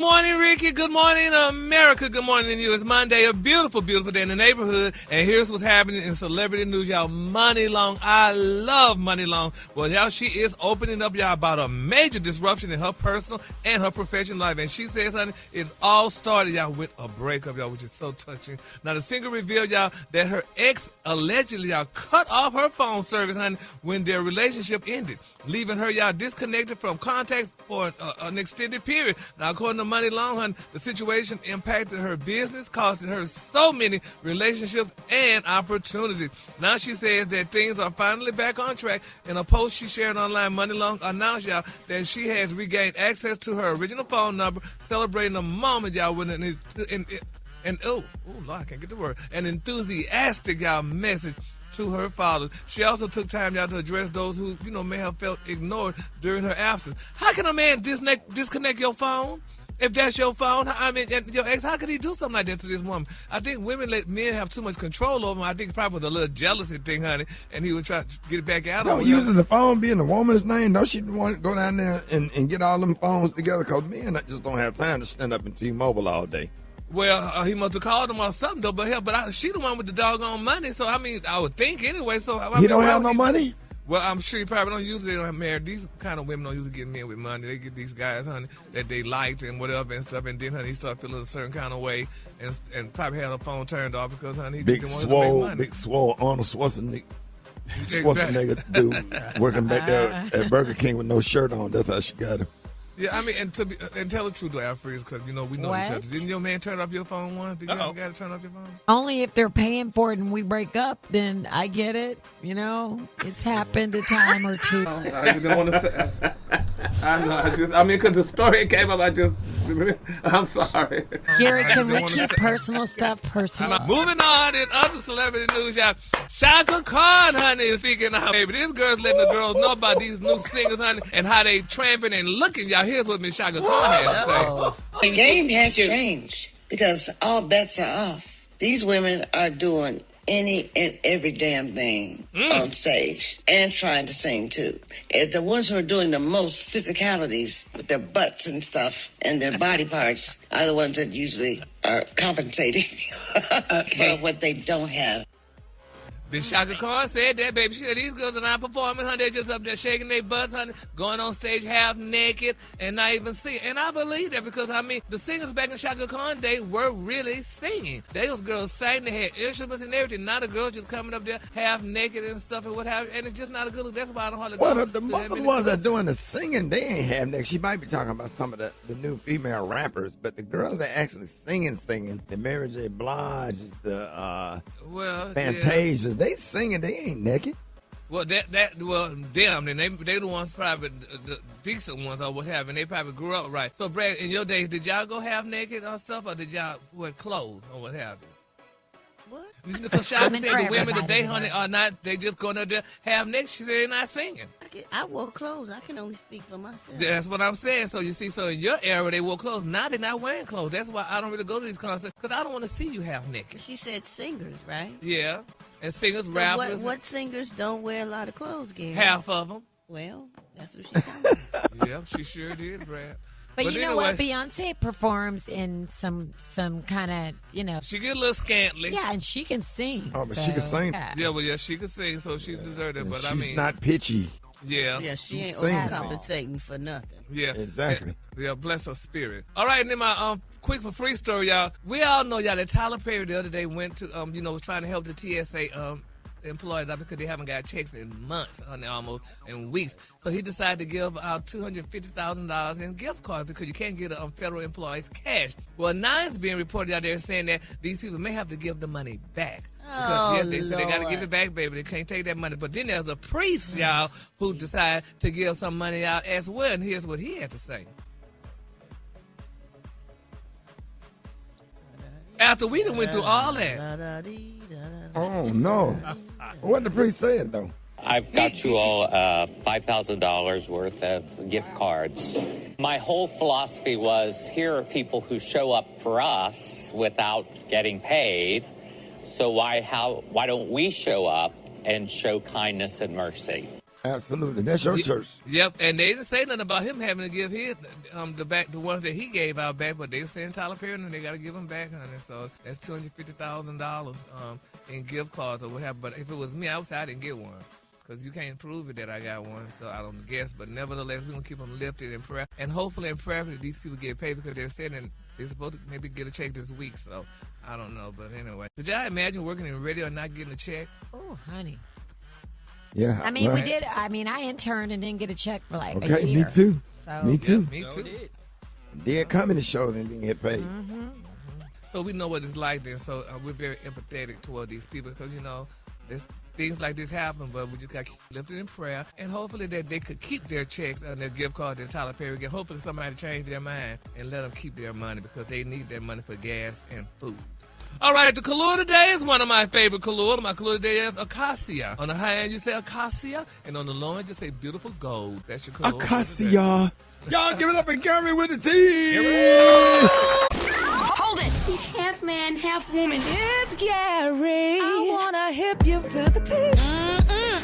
Morning, Rickey. Good morning, America. Good morning to you. It's Monday, a beautiful, beautiful day in the neighborhood. And here's what's happening in celebrity news, y'all. Money Long. I love Money Long. Well, y'all, she is opening up, y'all, about a major disruption in her personal and her professional life. And she says, honey, it's all started, y'all, with a breakup, y'all, which is so touching. Now, the singer revealed, y'all, that her ex allegedly, y'all, cut off her phone service, honey, when their relationship ended, leaving her, y'all, disconnected from contacts for an extended period. Now, according to Money Long, honey, the situation impacted her business, costing her so many relationships and opportunities. Now she says that things are finally back on track. In a post she shared online, Money Long announced, y'all, that she has regained access to her original phone number, celebrating a moment, y'all, with an Lord, I can't get the word, an enthusiastic, y'all, message to her father. She also took time, y'all, to address those who, may have felt ignored during her absence. How can a man disconnect your phone? If that's your phone, I mean, your ex, how could he do something like that to this woman? I think women let men have too much control over them. I think probably with a little jealousy thing, honey, and he would try to get it back out of her. Using the phone being a woman's name, don't she want to go down there and get all them phones together? Because men just don't have time to stand up in T-Mobile all day. Well, he must have called him or something, though. But she the one with the doggone money, so, I mean, I would think anyway. So He don't have no money? Well, I'm sure he probably don't usually don't have married. These kind of women don't usually get men with money. They get these guys, honey, that they liked and whatever and stuff. And then, honey, he start feeling a certain kind of way and probably had her phone turned off because, honey, he just didn't want to make money. Big swole Arnold Schwarzenegger dude working back there at Burger King with no shirt on. That's how she got him. Yeah, I mean, and tell the truth, Alfred, because, we know each other. Didn't your man turn off your phone once? Did you ever got to turn off your phone? Only if they're paying for it and we break up, then I get it. It's happened a time or two. I just didn't want to say. Because the story came up, I'm sorry. Gary, can we keep personal stuff personal? Moving on in other celebrity news, y'all. Shaka Khan, honey, is speaking out. Baby, this girl's letting the girls know about these new singers, honey, and how they tramping and looking. Y'all, here's what Miss Shaka Khan has to say. The game has changed because all bets are off. These women are doing any and every damn thing on stage and trying to sing too. And the ones who are doing the most physicalities with their butts and stuff and their body parts are the ones that usually are compensating for what they don't have. Miss Shaka Khan said that, baby. She said these girls are not performing, honey. They're just up there shaking their butts, honey, going on stage half naked and not even singing. And I believe that because, the singers back in Shaka Khan day were really singing. Those girls sang, they had instruments and everything. Now the girls just coming up there half naked and stuff and what have you. And it's just not a good look. That's why I don't hardly go. Well, the most of the ones that are doing the singing, they ain't half naked. She might be talking about some of the new female rappers, but the girls that actually singing, the Mary J. Blige, the Fantasias, they singing, they ain't naked. Well, them, then they the ones probably the decent ones or what have you, and they probably grew up right. So, Brad, in your days, did y'all go half naked or stuff, or did y'all wear clothes or what have you? What? Because Shaka said the women today, honey, are not, they just going up there half naked. She said they're not singing. I wore clothes. I can only speak for myself. That's what I'm saying. So you see, in your era, they wore clothes. Now they're not wearing clothes. That's why I don't really go to these concerts, because I don't want to see you half naked. She said singers, right? Yeah. And singers, so rappers. What singers don't wear a lot of clothes, Gary? Half of them. Well, that's what she told me. Yeah, she sure did, Brad. But you know what? Beyonce performs in some kind of, She get a little scantily. Yeah, and she can sing. Oh, but she can sing. Yeah, she can sing, so she deserved it. But she's not pitchy. Yeah. Yeah, she ain't overcompensating for nothing. Yeah. Exactly. Yeah, bless her spirit. All right, and then my quick for free story, y'all. We all know, y'all, that Tyler Perry the other day went to, was trying to help the TSA employees out because they haven't got checks in months, almost in weeks. So he decided to give out $250,000 in gift cards because you can't get federal employees cash. Well, now it's being reported out there saying that these people may have to give the money back. Because, they said they got to give it back, baby. They can't take that money. But then there's a priest, y'all, who decided to give some money out as well. And here's what he had to say. After we done went through all that. Oh, no. What the priest said, though? I've got you all $5,000 worth of gift cards. My whole philosophy was, here are people who show up for us without getting paid. So why don't we show up and show kindness and mercy? Absolutely. That's your church. Yep, and they didn't say nothing about him having to give his the ones that he gave out back, but they were saying Tyler Perry and they got to give them back, honey. So that's $250,000 in gift cards or whatever. But if it was me, I would say I didn't get one because you can't prove it that I got one. So I don't guess, but nevertheless, we're gonna keep them lifted in prayer, and hopefully in prayer that these people get paid because they're saying that they're supposed to maybe get a check this week. So I don't know, but anyway, could y'all imagine working in radio and not getting a check? Oh, honey. Yeah. I mean, we did. I mean, I interned and didn't get a check for like a Okay, year. me too. So, Me too. Me too. Did come in the show and didn't get paid. So we know what it's like then. So we're very empathetic toward these people because, you know, things like this happen, but we just got to keep lifted in prayer. And hopefully that they could keep their checks and their gift card that Tyler Perry get. Hopefully somebody change their mind and let them keep their money because they need their money for gas and food. All right, the color today is one of my favorite colors. My color today is acacia. On the high end, you say acacia, and on the low end, you say beautiful gold. That's your color. Acacia. Y'all give it up and carry with the team. Hold it. He's half man, half woman. It's Gary. I want to hip you to the T.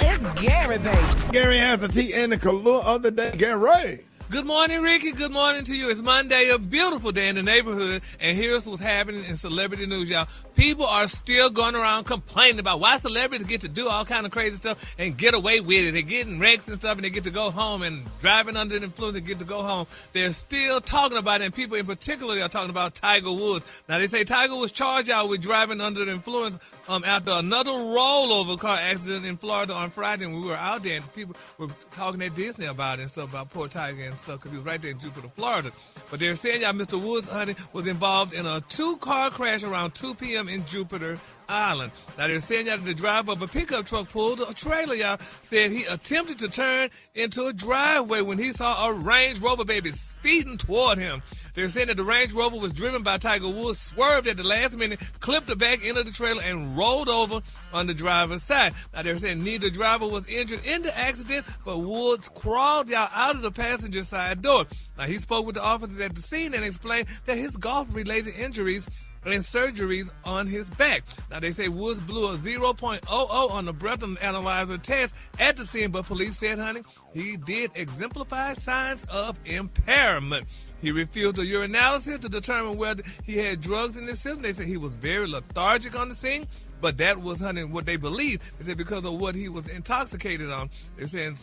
It's Gary, baby. Gary has the T and the color of the day. Gary. Good morning, Rickey. Good morning to you. It's Monday, a beautiful day in the neighborhood, and here's what's happening in celebrity news, y'all. People are still going around complaining about why celebrities get to do all kind of crazy stuff and get away with it. They're getting wrecks and stuff, and they get to go home and driving under the influence and get to go home. They're still talking about it, and people in particular are talking about Tiger Woods. Now, they say Tiger was charged out with driving under the influence after another rollover car accident in Florida on Friday, and we were out there, and people were talking at Disney about it and stuff, about poor Tiger and stuff, because he was right there in Jupiter, Florida. But they're saying, y'all, Mr. Woods, honey, was involved in a 2-car crash around 2 p.m. in Jupiter Island. Now, they're saying, y'all, the driver of a pickup truck pulled a trailer, y'all, said he attempted to turn into a driveway when he saw a Range Rover baby speeding toward him. They're saying that the Range Rover was driven by Tiger Woods, swerved at the last minute, clipped the back end of the trailer, and rolled over on the driver's side. Now, they're saying neither driver was injured in the accident, but Woods crawled out of the passenger side door. Now, he spoke with the officers at the scene and explained that his golf-related injuries and surgeries on his back. Now, they say Woods blew a 0.00 on the breath analyzer test at the scene, but police said, honey, he did exemplify signs of impairment. He refused a urinalysis to determine whether he had drugs in his system. They said he was very lethargic on the scene, but that was, honey, what they believed. They said because of what he was intoxicated on. They're saying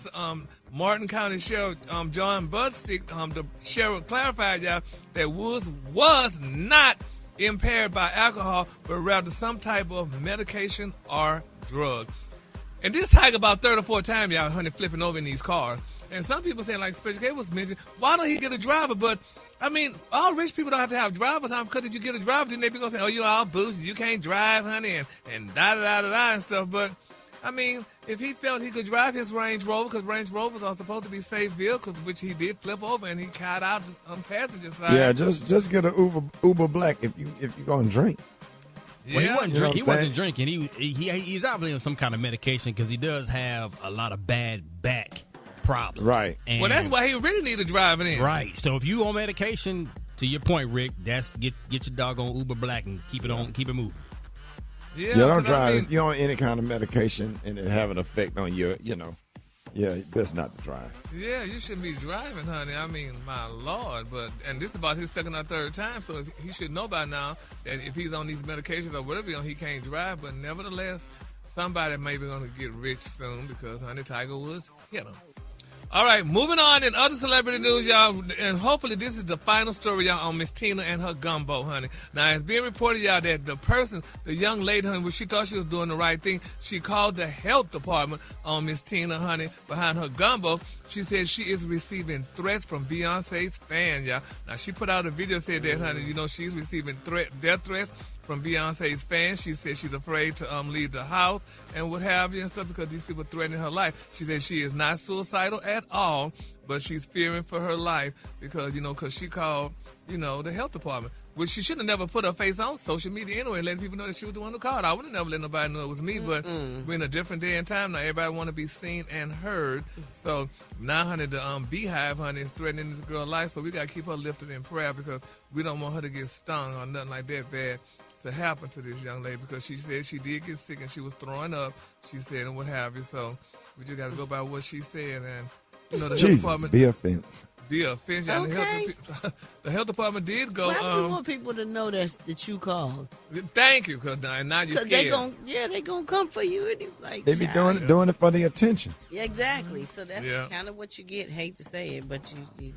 Martin County Sheriff John Budstick, the sheriff, clarified, y'all, that Woods was not impaired by alcohol, but rather some type of medication or drug. And this Tiger about 3 or 4 times, y'all, honey, flipping over in these cars. And some people saying, like Special K was mentioned, why don't he get a driver? But, I mean, all rich people don't have to have drivers, huh? Because if you get a driver, then they be going to say, oh, you're all boosted, you can't drive, honey, and da-da-da-da-da and stuff. But, I mean, if he felt he could drive his Range Rover, because Range Rovers are supposed to be safe vehicles, which he did flip over, and he caught out on the passenger side. Yeah, just get an Uber Black if you gonna drink. Yeah. Well, he wasn't drinking. He's obviously on some kind of medication because he does have a lot of bad back problems. Right. And well, that's why he really needed driving in. Right. So if you on medication, to your point, Rick, that's get your dog on Uber Black and keep it moving. Yeah, don't drive. If you're on any kind of medication and it have an effect on your, best not to drive. Yeah, you shouldn't be driving, honey. I mean, my Lord. And this is about his second or third time, so he should know by now that if he's on these medications or whatever he's on, he can't drive. But nevertheless, somebody may be going to get rich soon because, honey, Tiger Woods hit him. All right, moving on in other celebrity news, y'all, and hopefully this is the final story, y'all, on Miss Tina and her gumbo, honey. Now, it's being reported, y'all, that the young lady, honey, when she thought she was doing the right thing, she called the health department on Miss Tina, honey, behind her gumbo. She said she is receiving threats from Beyonce's fans, y'all. Now, she put out a video said that, honey, she's receiving death threats from Beyonce's fans. She said she's afraid to leave the house and what have you and stuff because these people threatening her life. She said she is not suicidal at all, but she's fearing for her life because she called, the health department, which she should have never put her face on social media anyway, letting people know that she was the one who called. I would have never let nobody know it was me, but we're in a different day and time now. Everybody want to be seen and heard. So now, honey, the Beehive, honey, is threatening this girl's life, so we got to keep her lifted in prayer because we don't want her to get stung or nothing like that bad to happen to this young lady because she said she did get sick and she was throwing up, she said, and what have you. So We just got to go by what she said. And, you know, the Jesus, health department... be offense. Be offense. Okay. The health department did go... Why do you want people to know that you called? Thank you, because now you're scared. They gonna come for you. And like, They be doing it for the attention. Yeah, exactly. So that's kind of what you get. Hate to say it, but you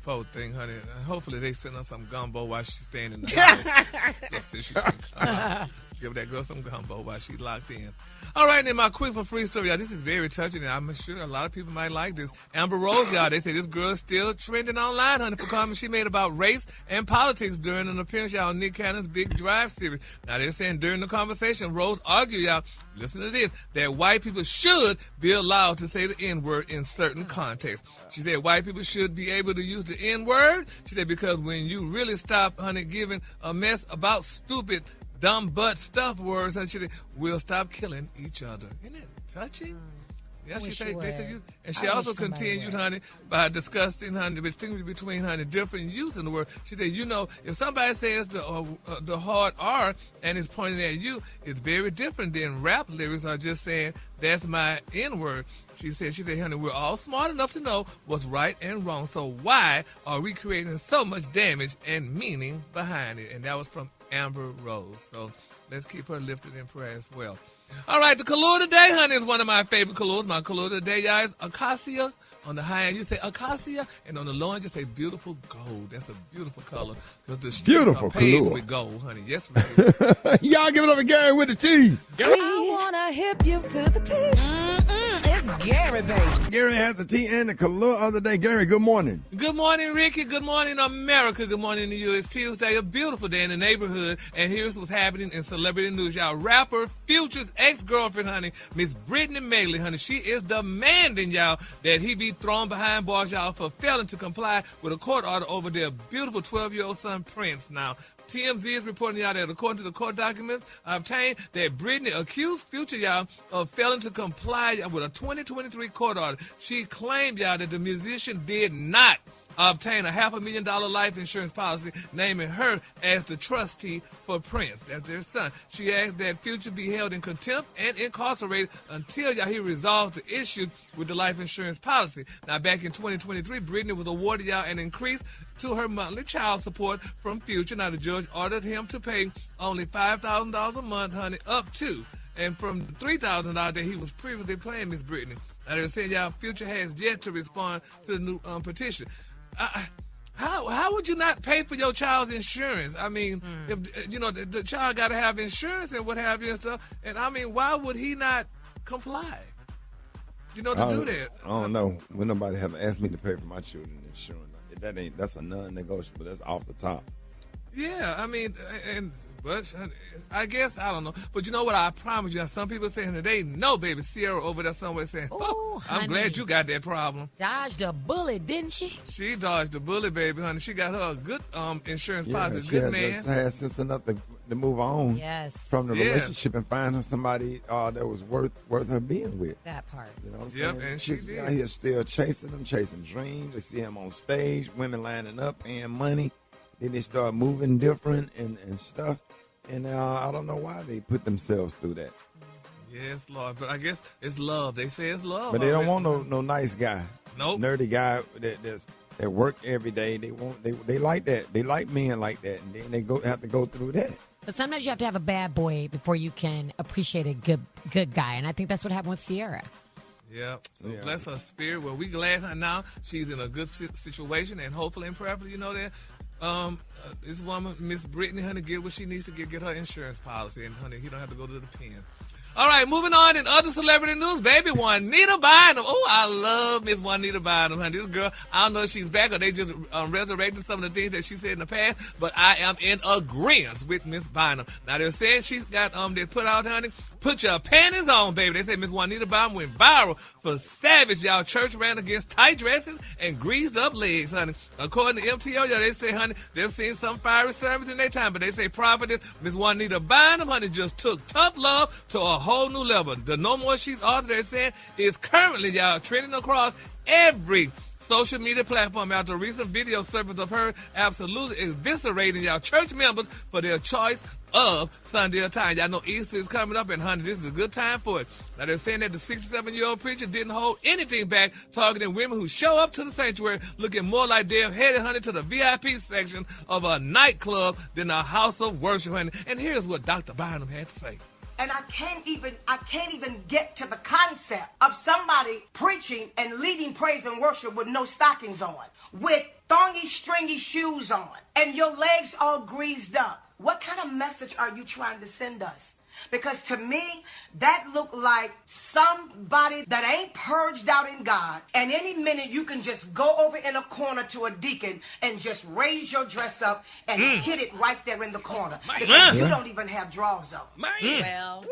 Poor thing, honey. Hopefully they send her some gumbo while she's staying in the house. So she can come out. Give that girl some gumbo while she's locked in. All right, then my quick for free story, y'all. This is very touching, and I'm sure a lot of people might like this. Amber Rose, y'all, they say this girl's still trending online, honey, for comments she made about race and politics during an appearance, y'all, on Nick Cannon's Big Drive series. Now, they're saying during the conversation, Rose argued, y'all, listen to this, that white people should be allowed to say the N-word in certain contexts. She said white people should be able to use the N-word. She said because when you really stop, honey, giving a mess about stupid, dumb butt stuff words, and we'll stop killing each other. Isn't it touching? Yeah, she said they could use, and she also continued, honey, by discussing, honey, the distinction between, honey, different use in the word. She said, you know, if somebody says the hard R and is pointing at you, it's very different than rap lyrics are just saying that's my N word. She said, honey, we're all smart enough to know what's right and wrong. So why are we creating so much damage and meaning behind it? And that was from Amber Rose. So let's keep her lifted in prayer as well. All right, the color today, honey, is one of my favorite colors. My color today, y'all, is acacia. On the high end, you say acacia, and on the low end, you say beautiful gold. That's a beautiful color because the streets are paved with gold, honey. Yes, we do. Y'all give it up for Gary with the T. I wanna hip you to the T. It's Gary, baby. Gary has the T and the color of the day. Gary, good morning. Good morning, Rickey. Good morning, America. Good morning to you. It's Tuesday, a beautiful day in the neighborhood, and here's what's happening in celebrity news, y'all. Rapper Future's ex-girlfriend, honey, Miss Brittany Mailey, honey, she is demanding, y'all, that he be thrown behind bars, y'all, for failing to comply with a court order over their beautiful 12-year-old son, Prince. Now, TMZ is reporting, y'all, that according to the court documents obtained, that Brittany accused Future, y'all, of failing to comply with a 2023 court order. She claimed, y'all, that the musician did not obtain a $500,000 life insurance policy, naming her as the trustee for Prince. That's their son. She asked that Future be held in contempt and incarcerated until he resolved the issue with the life insurance policy. Now, back in 2023, Brittany was awarded an increase to her monthly child support from Future. Now, the judge ordered him to pay only $5,000 a month, honey, up to, and from $3,000 that he was previously paying Miss Brittany. Now, they're saying, Future has yet to respond to the new petition. How would you not pay for your child's insurance? I mean, if you know the child got to have insurance and what have you and stuff. And I mean, why would he not comply? You know, to do that. I don't know. When nobody have asked me to pay for my children's insurance, that's a non-negotiable. That's off the top. Yeah, I mean, but I guess, I don't know. But you know what? I promise you, some people saying today, no, baby, Sierra over there somewhere saying, I'm glad you got that problem. Dodged a bullet, didn't she? She dodged a bullet, baby, honey. She got her a good insurance policy, good man. Just had sense enough to move on from the relationship and find her somebody that was worth her being with. That part. You know what I'm saying? And she did. Out here still chasing them, chasing dreams. They see him on stage, women lining up, paying money. Then they start moving different and stuff. And I don't know why they put themselves through that. Yes, Lord. But I guess it's love. They say it's love. But they don't want no nice guy. Nope. Nerdy guy that work every day. They like that. They like men like that. And then they have to go through that. But sometimes you have to have a bad boy before you can appreciate a good guy. And I think that's what happened with Sierra. Yeah. So bless her spirit. Well, we glad her now. She's in a good situation. And hopefully and prayerfully, you know that. This woman, Miss Brittany, honey, get what she needs to get her insurance policy, and honey, he don't have to go to the pen. All right, moving on in other celebrity news, baby, Juanita Bynum. Oh, I love Miss Juanita Bynum, honey. This girl, I don't know if she's back or they just resurrected some of the things that she said in the past, but I am in agreement with Miss Bynum. Now, they're saying she's got, they put out, honey, put your panties on, baby. They say Miss Juanita Bynum went viral for savage, y'all. Church ran against tight dresses and greased up legs, honey. According to MTO, they say, honey, they've seen some fiery sermons in their time, but they say prophetess Miss Juanita Bynum, honey, just took tough love to a whole new level. The No More She's author, they're saying, is currently, y'all, trending across every social media platform after a recent video surfaced of her absolutely eviscerating y'all church members for their choice of Sunday attire. Y'all know Easter is coming up, and honey, this is a good time for it. Now, they're saying that the 67-year-old preacher didn't hold anything back, targeting women who show up to the sanctuary looking more like they're headed, honey, to the VIP section of a nightclub than a house of worship, honey. And here's what Dr. Bynum had to say. And I can't even get to the concept of somebody preaching and leading praise and worship with no stockings on, with thongy, stringy shoes on, and your legs all greased up. What kind of message are you trying to send us? Because to me, that looked like somebody that ain't purged out in God. And any minute you can just go over in a corner to a deacon and just raise your dress up and hit it right there in the corner. Because you don't even have drawers on. Well,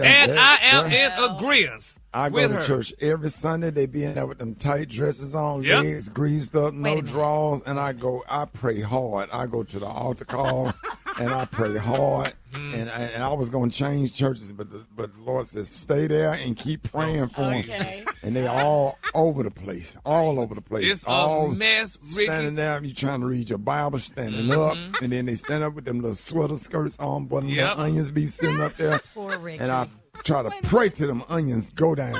and I am in agreement. I go to church every Sunday. They be in there with them tight dresses on, legs greased up, no drawers. And I pray hard. I go to the altar call and I pray hard. And I was going to change churches, but the Lord says, stay there and keep praying for them. And they all over the place, all over the place. It's all a mess, Rickey. Standing there, you trying to read your Bible, standing up, and then they stand up with them little sweater skirts on, but them little onions be sitting up there. Poor Rickey. And I try to pray to them onions go down.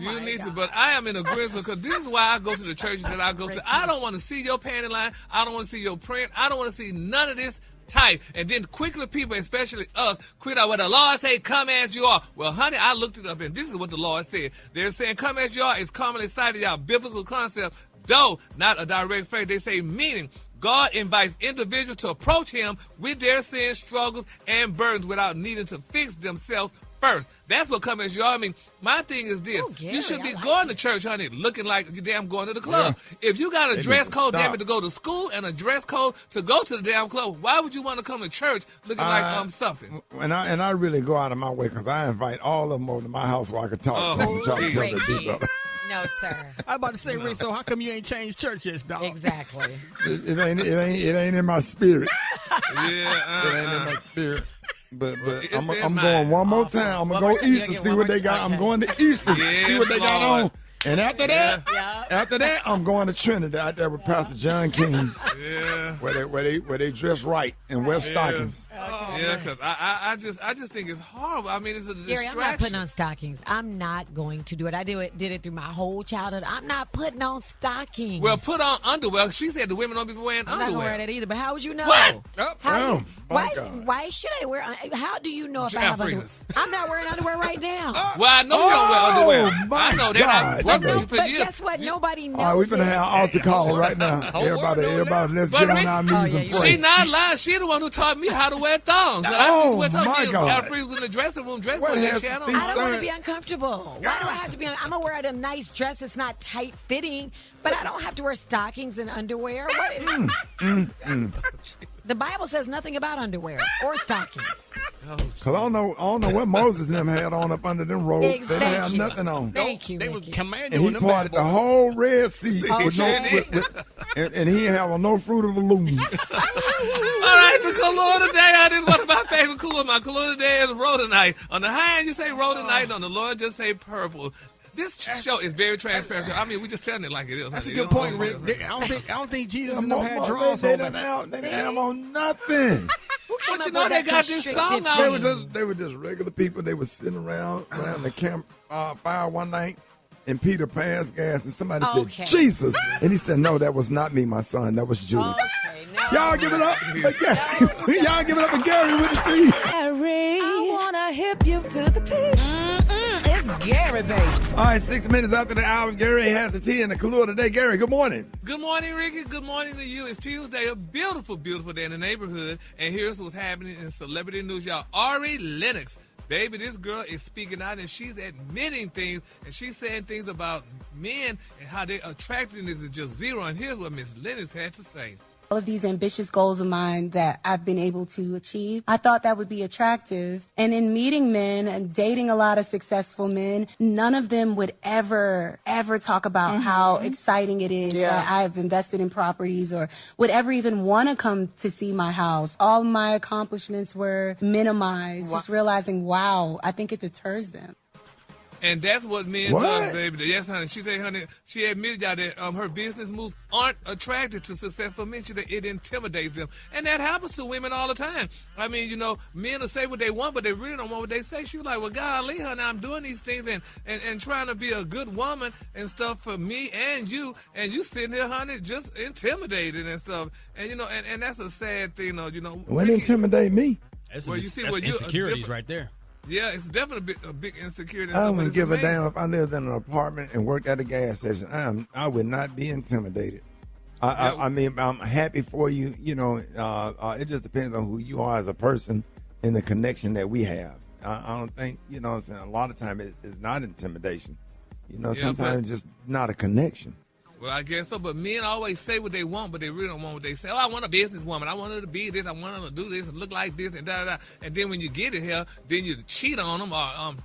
You need to, but I am in agreement because this is why I go to the churches that I go to. I don't want to see your panty line. I don't want to see your print. I don't want to see none of this type. And then quickly people, especially us, quit out what the Lord say, come as you are. Well, honey, I looked it up and this is what the Lord said. They're saying come as you are is commonly cited our biblical concept, though not a direct phrase. They say meaning God invites individuals to approach him with their sins, struggles, and burdens without needing to fix themselves first. That's what come as you are. I mean, my thing is this. Gary, you should be going to church, honey, looking like you damn going to the club. Yeah. If you got a dress code, damn it, to go to school and a dress code to go to the damn club, why would you want to come to church looking like something? And I really go out of my way because I invite all of them over to my house where I can talk to them and try to tell their people. No, sir. I'm about to say, Rick, so how come you ain't changed churches, dog? Exactly. It ain't in my spirit. Yeah, It ain't in my spirit. But I'm going one more time. I'm going to go east to see what they got. I'm going to east to see what they got on. And after that, I'm going to Trinity out there with Pastor John King. Yeah. Where they dress right and wear stockings. Yeah, because I just think it's horrible. I mean, it's a distraction. Gary, I'm not putting on stockings. I'm not going to do it. I did it through my whole childhood. I'm not putting on stockings. Well, put on underwear. She said the women don't be wearing underwear. I'm not going to wear that either, but how would you know? What? Why should I wear? How do you know if I have underwear? I'm not wearing underwear right now. Well, I know you don't wear underwear. My I know that. God. But guess what? Nobody knows. All right, we're going to have an altar call right now. Everybody, let's get on our knees and pray. She not lying. She the one who taught me how to wear thongs. My God. I in the dressing room dressing What room. has I don't want to be uncomfortable. Why do I have to be? I'm going to wear a nice dress that's not tight fitting, but I don't have to wear stockings and underwear. What is The Bible says nothing about underwear or stockings. Because I don't know what Moses and them had on up under them robes. Exactly. They didn't have nothing on. Thank you, They was Rickey. commanding And he parted the whole Red Sea. And he didn't have no fruit of the loom. All right, the color today. This is one of my favorite colors. My color today is rhodonite. On the high end, you say rhodonite. On the low end, just say purple. This show is very transparent. I mean, we just telling it like it is. That's a good point, Rick. I don't think Jesus and them had draws They on. didn't have on nothing. But you know they got this song out. They were just regular people. They were sitting around the campfire one night, and Peter passed gas, and somebody said, Jesus. And he said, no, that was not me, my son. That was Judas. Y'all give it up for Gary. Y'all give it up for Gary with the T. Gary, I want to hip you to the T. It's Gary, baby. All right, 6 minutes after the hour, Gary has the tea in the Kahlua today. Gary, good morning. Good morning, Rickey. Good morning to you. It's Tuesday, a beautiful, beautiful day in the neighborhood. And here's what's happening in celebrity news, y'all. Ari Lennox. Baby, this girl is speaking out, and she's admitting things, and she's saying things about men and how their attractiveness is just zero. And here's what Miss Lennox had to say. All of these ambitious goals of mine that I've been able to achieve, I thought that would be attractive. And in meeting men and dating a lot of successful men, none of them would ever talk about how exciting it is that I've invested in properties or would ever even want to come to see my house. All my accomplishments were minimized, just realizing, wow, I think it deters them. And that's what men does, baby. Yes, honey. She said, honey, she admitted y'all that her business moves aren't attractive to successful men. She said it intimidates them. And that happens to women all the time. I mean, men will say what they want, but they really don't want what they say. She was like, well, golly, honey, I'm doing these things and trying to be a good woman and stuff for me and you sitting here, honey, just intimidated and stuff. And, and that's a sad thing, What intimidate me? That's insecurities right there. Yeah, it's definitely a big insecurity. I wouldn't give a damn if I lived in an apartment and worked at a gas station. I would not be intimidated. I mean, I'm happy for you. It just depends on who you are as a person and the connection that we have. I don't think, what I'm saying, a lot of time it's not intimidation. Sometimes it's just not a connection. Well, I guess so, but men always say what they want, but they really don't want what they say. Oh, I want a businesswoman. I want her to be this. I want her to do this and look like this and da-da-da. And then when you get it here, then you cheat on them or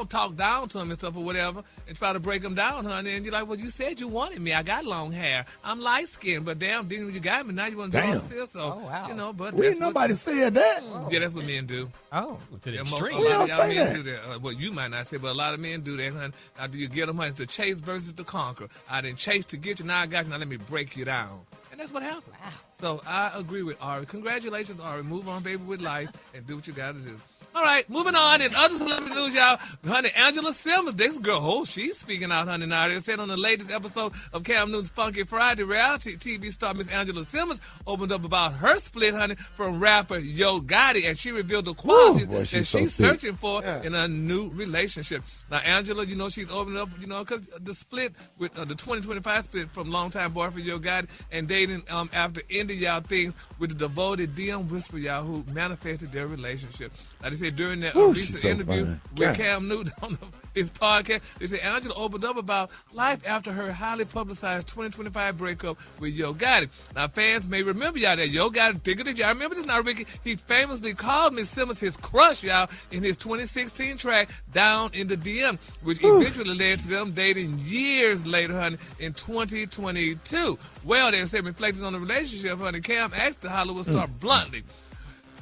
talk down to them and stuff or whatever and try to break them down, honey. And you're like, well, you said you wanted me. I got long hair. I'm light-skinned, but damn, then when you got me, now you want to do all this. So, but nobody said that. Yeah, that's what men do. Oh, to the extreme. A lot of men do that. Well, you might not say, but a lot of men do that, honey. Now, do you get them, honey? It's the chase versus the conquer. I didn't chase to get you. Now I got you. Now let me break you down. And that's what happened. Wow. So I agree with Ari. Congratulations, Ari. Move on, baby, with life and do what you got to do. All right, moving on. In other celebrity news, y'all, honey, Angela Simmons, this girl, she's speaking out, honey, now. They said on the latest episode of Cam Newton's Funky Friday, reality TV star Miss Angela Simmons opened up about her split, honey, from rapper Yo Gotti, and she revealed the qualities that she's searching for in a new relationship. Now, Angela, she's opened up, because the split with the 2025 split from longtime boyfriend Yo Gotti and dating after ending y'all things with the devoted DM Whisper, y'all, who manifested their relationship. Now, they said during that recent interview with Cam Newton on his podcast, they said Angela opened up about life after her highly publicized 2025 breakup with Yo Gotti. Now, fans may remember, y'all, that Yo Gotti, think of it, y'all remember this now, Rickey? He famously called Miss Simmons his crush, y'all, in his 2016 track, Down in the DM, which eventually led to them dating years later, honey, in 2022. Well, they said, reflecting on the relationship, honey, Cam asked the Hollywood star bluntly,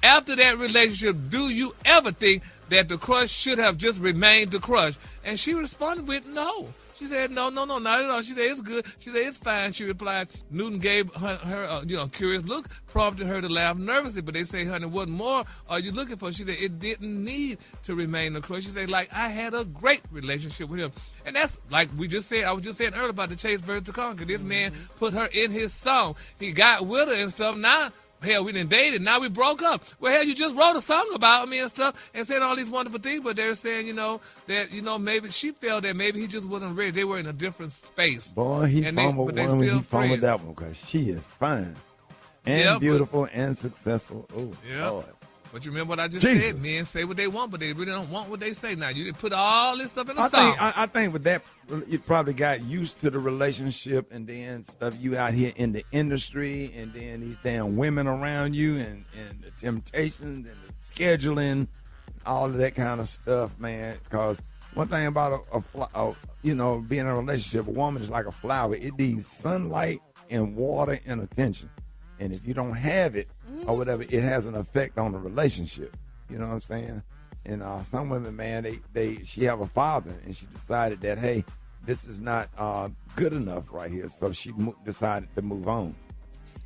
after that relationship, do you ever think that the crush should have just remained the crush? And she responded with no. She said, no, not at all. She said, it's good. She said, it's fine. She replied. Newton gave her a curious look, prompted her to laugh nervously. But they say, honey, what more are you looking for? She said, it didn't need to remain a crush. She said, I had a great relationship with him. And that's like we just said, I was just saying earlier about the chase versus the conquer. This man put her in his song. He got with her and stuff. Now, hell, we didn't date, now we broke up. Well, hell, you just wrote a song about me and stuff and said all these wonderful things, but they're saying, that, maybe she felt that maybe he just wasn't ready. They were in a different space. Boy, he fumbled that one because she is fine and beautiful and successful. Oh, Lord. But you remember what I just said? Men say what they want, but they really don't want what they say. Now, you didn't put all this stuff in a song. I think with that, you probably got used to the relationship and then stuff. You out here in the industry and then these damn women around you and the temptations and the scheduling, all of that kind of stuff, man. Because one thing about being in a relationship, a woman is like a flower. It needs sunlight and water and attention. And if you don't have it or whatever, it has an effect on the relationship. You know what I'm saying? And some women, man, she have a father, and she decided that, hey, this is not good enough right here. So she decided to move on.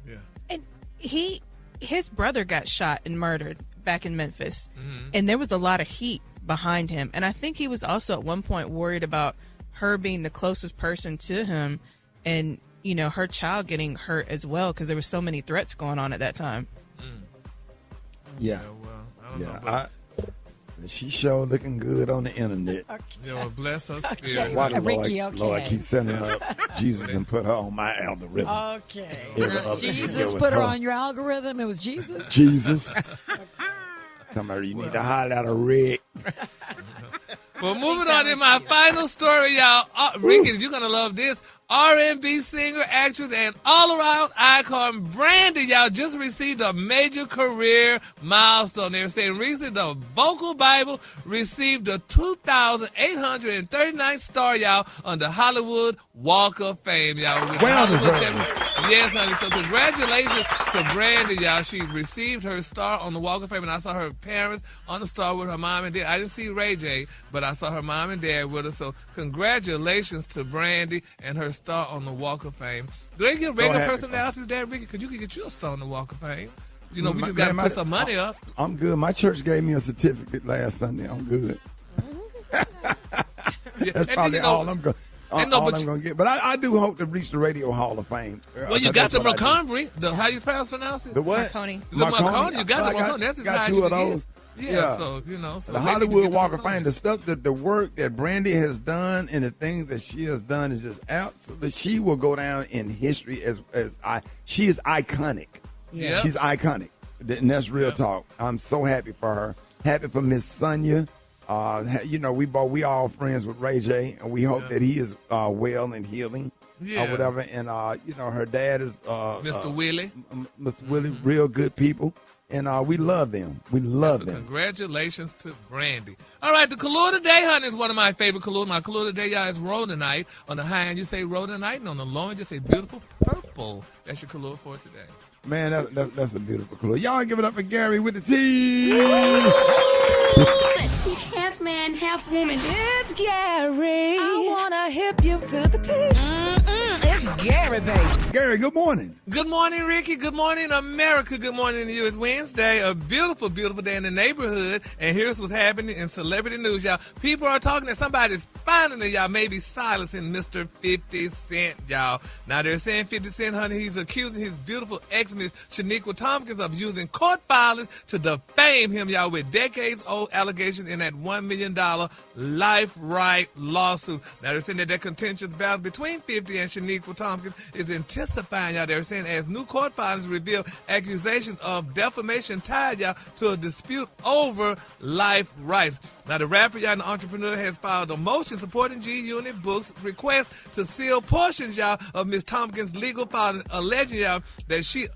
Yeah. And his brother got shot and murdered back in Memphis. Mm-hmm. And there was a lot of heat behind him. And I think he was also at one point worried about her being the closest person to him and her child getting hurt as well because there were so many threats going on at that time. Yeah. Well, I don't know. She sure looking good on the internet. Okay. Bless her spirit. Why the Lord keep sending her Jesus and put her on my algorithm. Okay. Jesus put her on your algorithm. It was Jesus. Jesus. Talking about you need to holler at a Rick. Well, moving on in my final story, y'all. Rickey, you're going to love this. R&B singer, actress, and all-around icon Brandy, y'all, just received a major career milestone. They were saying recently the Vocal Bible received a 2,839th star, y'all, on the Hollywood Walk of Fame, y'all. Well deserved. Yes, honey. So congratulations to Brandy, y'all. She received her star on the Walk of Fame, and I saw her parents on the star with her mom and dad. I didn't see Ray J, but I saw her mom and dad with her. So congratulations to Brandy and her star on the Walk of Fame. Do they give regular personalities that, Ricky? Because you can get you a star on the Walk of Fame. You know, we just got to put some money up. I'm good. My church gave me a certificate last Sunday. I'm good. That's probably all I'm going to get. But I do hope to reach the Radio Hall of Fame. Well, you got the Montgomery. How you pronounce it? The what? Marconi. The Marconi. You got the Marconi. That's as high as you can get. Yeah, so, you know. So the Hollywood Walk of Fame, the stuff the work that Brandy has done and the things that she has done is just absolutely, she will go down in history as she is iconic. Yeah. She's iconic. And that's real talk. I'm so happy for her. Happy for Miss Sonia. You know, we all friends with Ray J, and we hope that he is well and healing or whatever. And, you know, her dad is Mr. Willie. Mr. Willie, real good people. And we love them. We love them. Congratulations to Brandy. All right, the color today, honey, is one of my favorite colors. My color today, y'all, is rhodonite. On the high end, you say rhodonite, and on the low end, you say beautiful purple. That's your color for today. Man, that's a beautiful color. Y'all give it up for Gary with the T. Half man, half woman. It's Gary. I wanna hip you to the T. It's Gary, baby. Gary, good morning. Good morning, Ricky. Good morning, America. Good morning to you. It's Wednesday, a beautiful, beautiful day in the neighborhood. And here's what's happening in celebrity news, y'all. People are talking that somebody's finally, y'all, maybe silencing Mr. 50 Cent, y'all. Now, they're saying 50 Cent, honey, he's accusing his beautiful ex-miss, Shaniqua Tompkins, of using court filings to defame him, y'all, with decades-old allegations in that $1 million life right lawsuit. Now, they're saying that contentious battle between 50 and Shaniqua Tompkins is intensifying, y'all. They're saying as new court filings reveal accusations of defamation tied, y'all, to a dispute over life rights. Now, the rapper, y'all, and the entrepreneur has filed a motion supporting G-Unit Books' request to seal portions, y'all, of Ms. Tompkins' legal filings, alleging, y'all, that she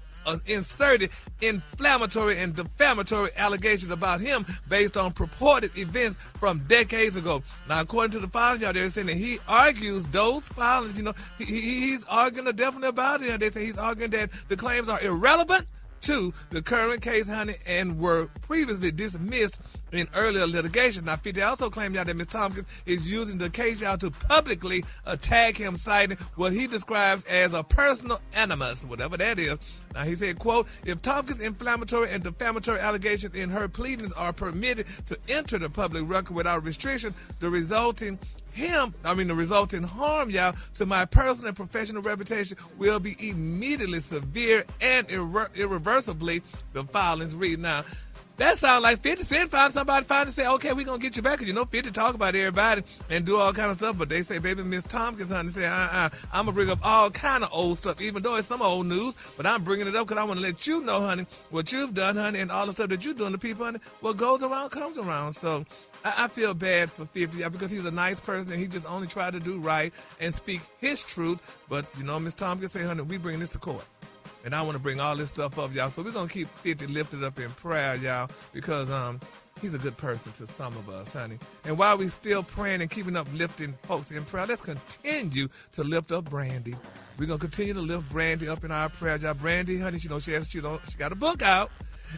inserted inflammatory and defamatory allegations about him based on purported events from decades ago. Now, according to the filings, y'all, they're saying that he argues those filings, you know, he's arguing definitely about it. They say he's arguing that the claims are irrelevant to the current case, honey, and were previously dismissed in earlier litigation. Now, 50 also claimed, y'all, that Ms. Tompkins is using the case, y'all, to publicly attack him, citing what he describes as a personal animus, whatever that is. Now, he said, quote, if Tompkins' inflammatory and defamatory allegations in her pleadings are permitted to enter the public record without restriction, the resulting harm, y'all, to my personal and professional reputation will be immediately severe and irreversibly, the filings read. Now, that sounds like 50 Cent found somebody finally say, okay, we're going to get you back. Because, you know, 50 talk about everybody and do all kind of stuff. But they say, baby, Miss Tompkins, honey, say, I'm going to bring up all kind of old stuff, even though it's some old news. But I'm bringing it up because I want to let you know, honey, what you've done, honey, and all the stuff that you're doing to people, honey. What goes around comes around. So I feel bad for 50 because he's a nice person and he just only tried to do right and speak his truth. But, you know, Miss Tompkins say, honey, we bring this to court. And I want to bring all this stuff up, y'all. So we're going to keep 50 lifted up in prayer, y'all, because he's a good person to some of us, honey. And while we still praying and keeping up lifting folks in prayer, let's continue to lift up Brandy. We're going to continue to lift Brandy up in our prayer, y'all. Brandy, honey, you know, she got a book out.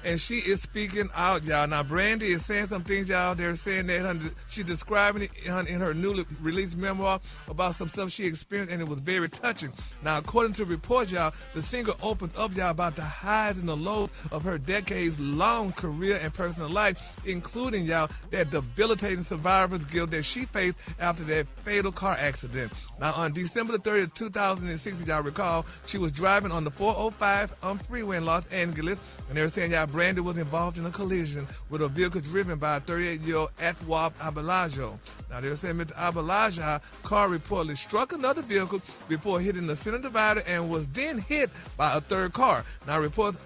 And she is speaking out, y'all. Now, Brandy is saying some things, y'all. They're saying that she's describing it in her newly released memoir about some stuff she experienced, and it was very touching. Now, according to reports, y'all, the singer opens up, y'all, about the highs and the lows of her decades-long career and personal life, including, y'all, that debilitating survivor's guilt that she faced after that fatal car accident. Now, on December the 30th, 2006, y'all recall, she was driving on the 405 freeway in Los Angeles, and they were saying, y'all, Brandy was involved in a collision with a vehicle driven by a 38-year-old Atwab Abalajo. Now, they were saying Mr. Abalajo's car reportedly struck another vehicle before hitting the center divider and was then hit by a third car. Now, reports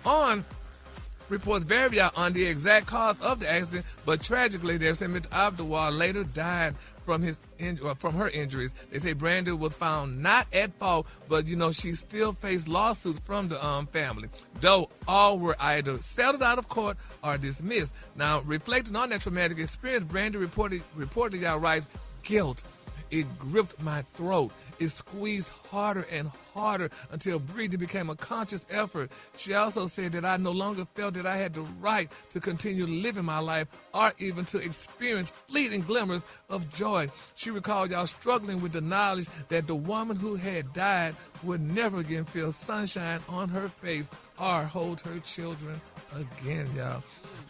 vary on the exact cause of the accident, but tragically, they're saying Mr. Abdawar later died from her injuries. They say Brandy was found not at fault, but she still faced lawsuits from the family, though all were either settled out of court or dismissed. Now, reflecting on that traumatic experience, Brandy reported y'all writes, guilt. It gripped my throat. It squeezed harder and harder until breathing became a conscious effort. She also said that I no longer felt that I had the right to continue living my life or even to experience fleeting glimmers of joy. She recalled y'all struggling with the knowledge that the woman who had died would never again feel sunshine on her face or hold her children again, y'all.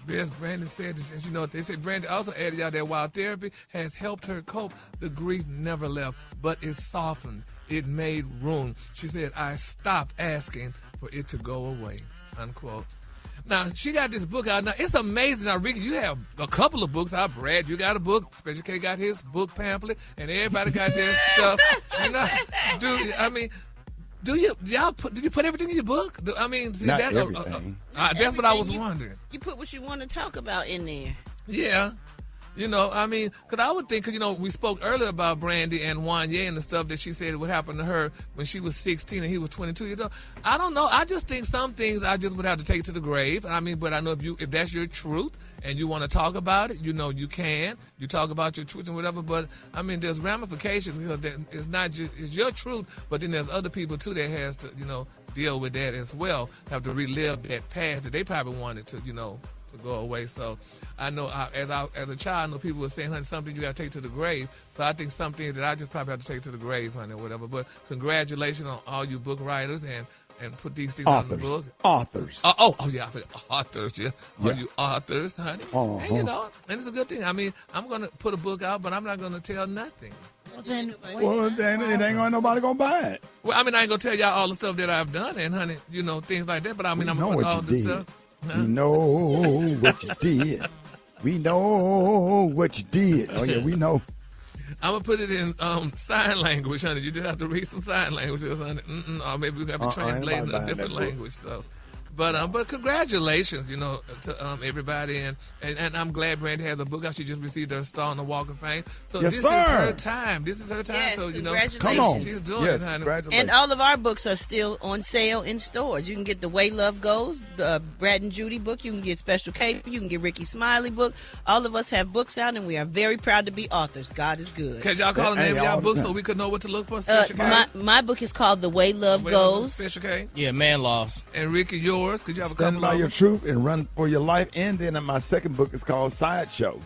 As Brandy said, and they said Brandy also added y'all that while therapy has helped her cope, the grief never left, but it softened. It made room. She said, I stopped asking for it to go away, unquote. Now, she got this book out. Now, it's amazing. Now, Rickey, you have a couple of books out. Brad, you got a book. Special K got his book pamphlet, and everybody got their stuff. Did you put everything in your book? I mean, see, not everything. That's what I was wondering. You put what you want to talk about in there. Yeah. Because I would think, we spoke earlier about Brandy and Wanye and the stuff that she said would happen to her when she was 16 and he was 22 years old. I don't know. I just think some things I just would have to take to the grave. But I know if that's your truth and you want to talk about it, you can. You talk about your truth and whatever. But, there's ramifications because it's not just it's your truth, but then there's other people, too, that has to, deal with that as well, have to relive that past that they probably wanted to, to go away. So I know as a child, I know people were saying, honey, something you got to take to the grave. So I think some things that I just probably have to take to the grave, honey, or whatever. But congratulations on all you book writers and put these things out in the book. Authors. Yeah, I forgot. Authors, yeah. All you authors, honey. And, and it's a good thing. I'm going to put a book out, but I'm not going to tell nothing. Then it ain't going nobody going to buy it. Well, I ain't going to tell y'all all the stuff that I've done and, honey, things like that. But, I'm going to put all this stuff. We know what you did. We know what you did. Oh, yeah, we know. I'm going to put it in sign language, honey. You just have to read some sign languages, honey. Or maybe we have to translate in a different language. So, but congratulations, to everybody. And I'm glad Brandy has a book out. She just received her star on the Walk of Fame. So yes, this sir. is her time. This is her time. Yes, so, congratulations. Come on. She's doing it, honey. And all of our books are still on sale in stores. You can get The Way Love Goes, Brad and Judy book. You can get Special K. You can get Rickey Smiley book. All of us have books out, and we are very proud to be authors. God is good. Can y'all call the name of y'all books so we could know what to look for? Special K? My book is called The Way Love Goes. Special K? Yeah, Man Loss. And Rickey, yours? Could you have a Stand couple by of your them? truth and run for your life. And then my second book is called Sideshow.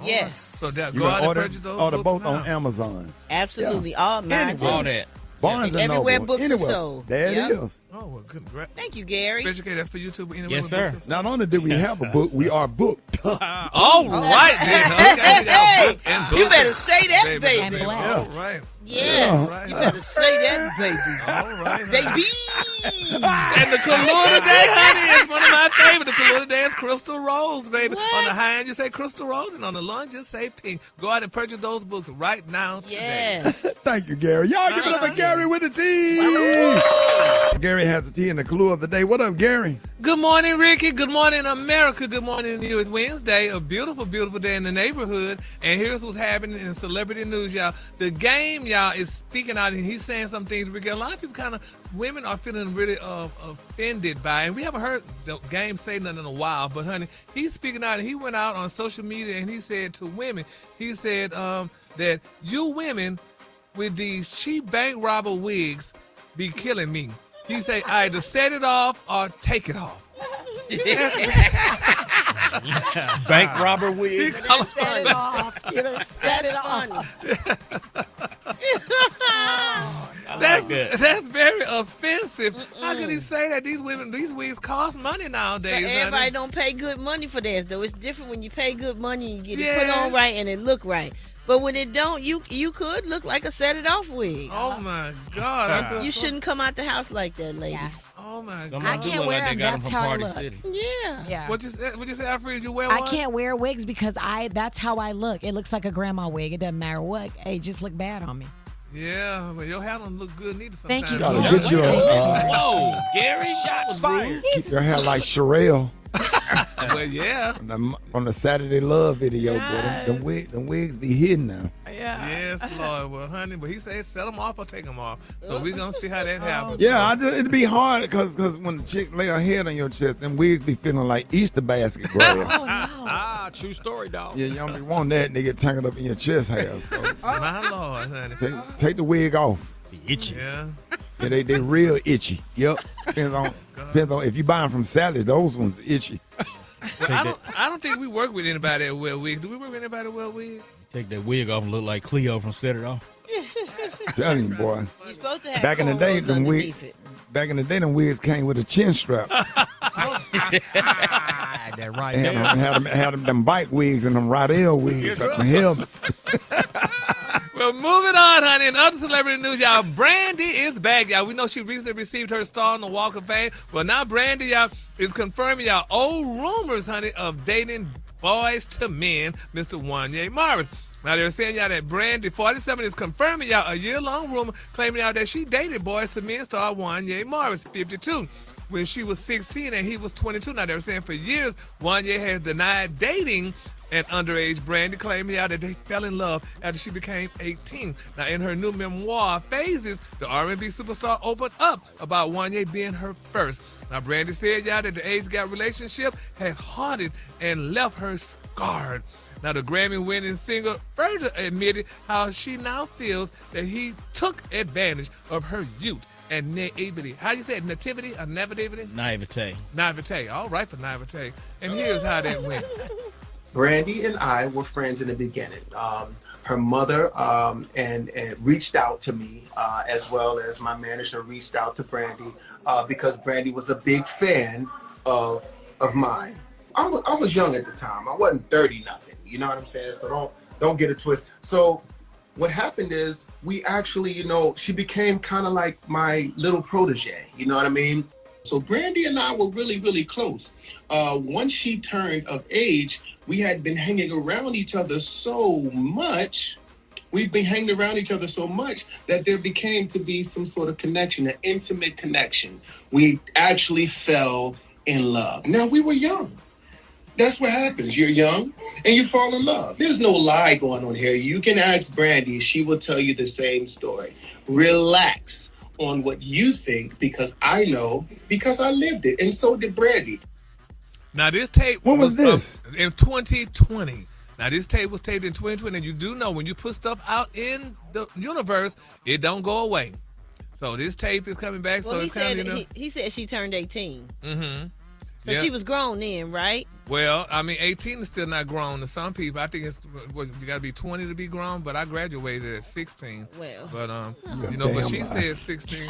Yes. So You go out can and purchase those order books both now. on Amazon. Absolutely. All mine. All that. Barnes and Everywhere Noble. books are sold. There it is. Oh, well, congrats. Thank you, Gary. Special K, that's for you too. Yes, sir. Not only do we have a book, we are booked. All right, then. Hey, Okay, you better say that, baby. And blessed. All right. Yes, All right. you better say that, baby. All right. Baby. And the color today, honey, is one of my favorites. The color today is Crystal Rose, baby. What? On the high end, you say Crystal Rose, and on the low end, just say pink. Go out and purchase those books right now today. Yes. Thank you, Gary. Y'all give it up for Gary with the tea. Gary has the tea and the clue of the day. What up, Gary? Good morning, Rickey. Good morning, America. Good morning to you. It's Wednesday, a beautiful, beautiful day in the neighborhood. And here's what's happening in celebrity news, y'all. The Game, y'all, is speaking out, and he's saying some things. Rickey, a lot of people women are feeling really offended by it. And we haven't heard the Game say nothing in a while. But, honey, he's speaking out, and he went out on social media, and he said to women, he said that you women with these cheap bank robber wigs be killing me. He say, either set it off or take it off. Bank robber wigs. Set it off. Either set it off. That's very offensive. How can he say that? These wigs cost money nowadays. But everybody honey. don't pay good money for this, though. It's different when you pay good money and you get it put on right and it look right. But when it don't, you could look like a set it off wig. Oh my God! You shouldn't come out the house like that, ladies. Yeah. Oh my Some God! I can't wear them. That's how I look. City. Yeah. What you say, Alfred? You wear I one? can't wear wigs because that's how I look. It looks like a grandma wig. It doesn't matter what. Hey, just look bad on me. Yeah, but your hair don't look good neither sometimes. Thank you, Gotta Gary. get your Whoa, Gary, shots fired. keep your hair like Sherelle. Well, yeah. From the Saturday Love video, Yes. boy, them wigs be hidden now. Yeah. Yes, Lord. Well, honey, but he said sell them off or take them off. So we're going to see how that happens. Yeah, it'd be hard because when the chick lay her head on your chest, them wigs be feeling like Easter basket grass. True story, dog. Yeah, you don't be wanting that and they get tangled up in your chest hair. So My Lord, honey. take the wig off. Be itchy. Yeah. Yeah, they real itchy. Yep. Depends on if you buy them from Sally's, those ones itchy. Well, I don't think we work with anybody that wear wigs. Do we work with anybody that wear wigs? Take that wig off and look like Cleo from Set It Off. Telling you, boy. You're supposed to have Back in the day, them underneath it. them wigs came with a chin strap. That right there. Had them bike wigs and them Rydell wigs, them helmets. Well, moving on, honey. In other celebrity news, y'all, Brandy is back, y'all. We know she recently received her star on the Walk of Fame. Well, now Brandy, y'all, is confirming y'all old rumors, honey, of dating boys to men, Mr. Wanye Morris. Now, they're saying, y'all, that Brandy, 47, is confirming, y'all, a year-long rumor claiming, y'all, that she dated boys to men star Wanye Morris, 52, when she was 16 and he was 22. Now, they're saying for years, Wanye has denied dating an underage Brandy, claiming out that they fell in love after she became 18. Now, in her new memoir, Phases, the R&B superstar opened up about Wanye being her first. Now, Brandy said, y'all, that the age gap relationship has haunted and left her scarred. Now, the Grammy-winning singer further admitted how she now feels that he took advantage of her youth and naivety. How you say it? Nativity or naivety? Naivete. Naivete. All right for naivete. And here's how that went. Brandy and I were friends in the beginning. Her mother and reached out to me, as well as my manager reached out to Brandy because Brandy was a big fan of mine. I was young at the time. I wasn't 30 nothing. You know what I'm saying? So don't get it twisted. So what happened is we actually, she became kind of like my little protege. You know what I mean? So Brandy and I were really, really close. Once she turned of age, we had been hanging around each other so much. We've been hanging around each other so much that there became to be some sort of connection, an intimate connection. We actually fell in love. Now, we were young. That's what happens. You're young and you fall in love. There's no lie going on here. You can ask Brandy. She will tell you the same story. Relax on what you think, because I know, because I lived it, and so did Brandy. Now, this tape was this? In 2020. Now, this tape was taped in 2020, and you do know when you put stuff out in the universe, it don't go away. So this tape is coming back. Well, so he it's kind said of, he said she turned 18. Mm-hmm. So she was grown then, right? Well, I mean, 18 is still not grown to some people. I think you got to be 20 to be grown, but I graduated at 16. Well. But, but she said 16.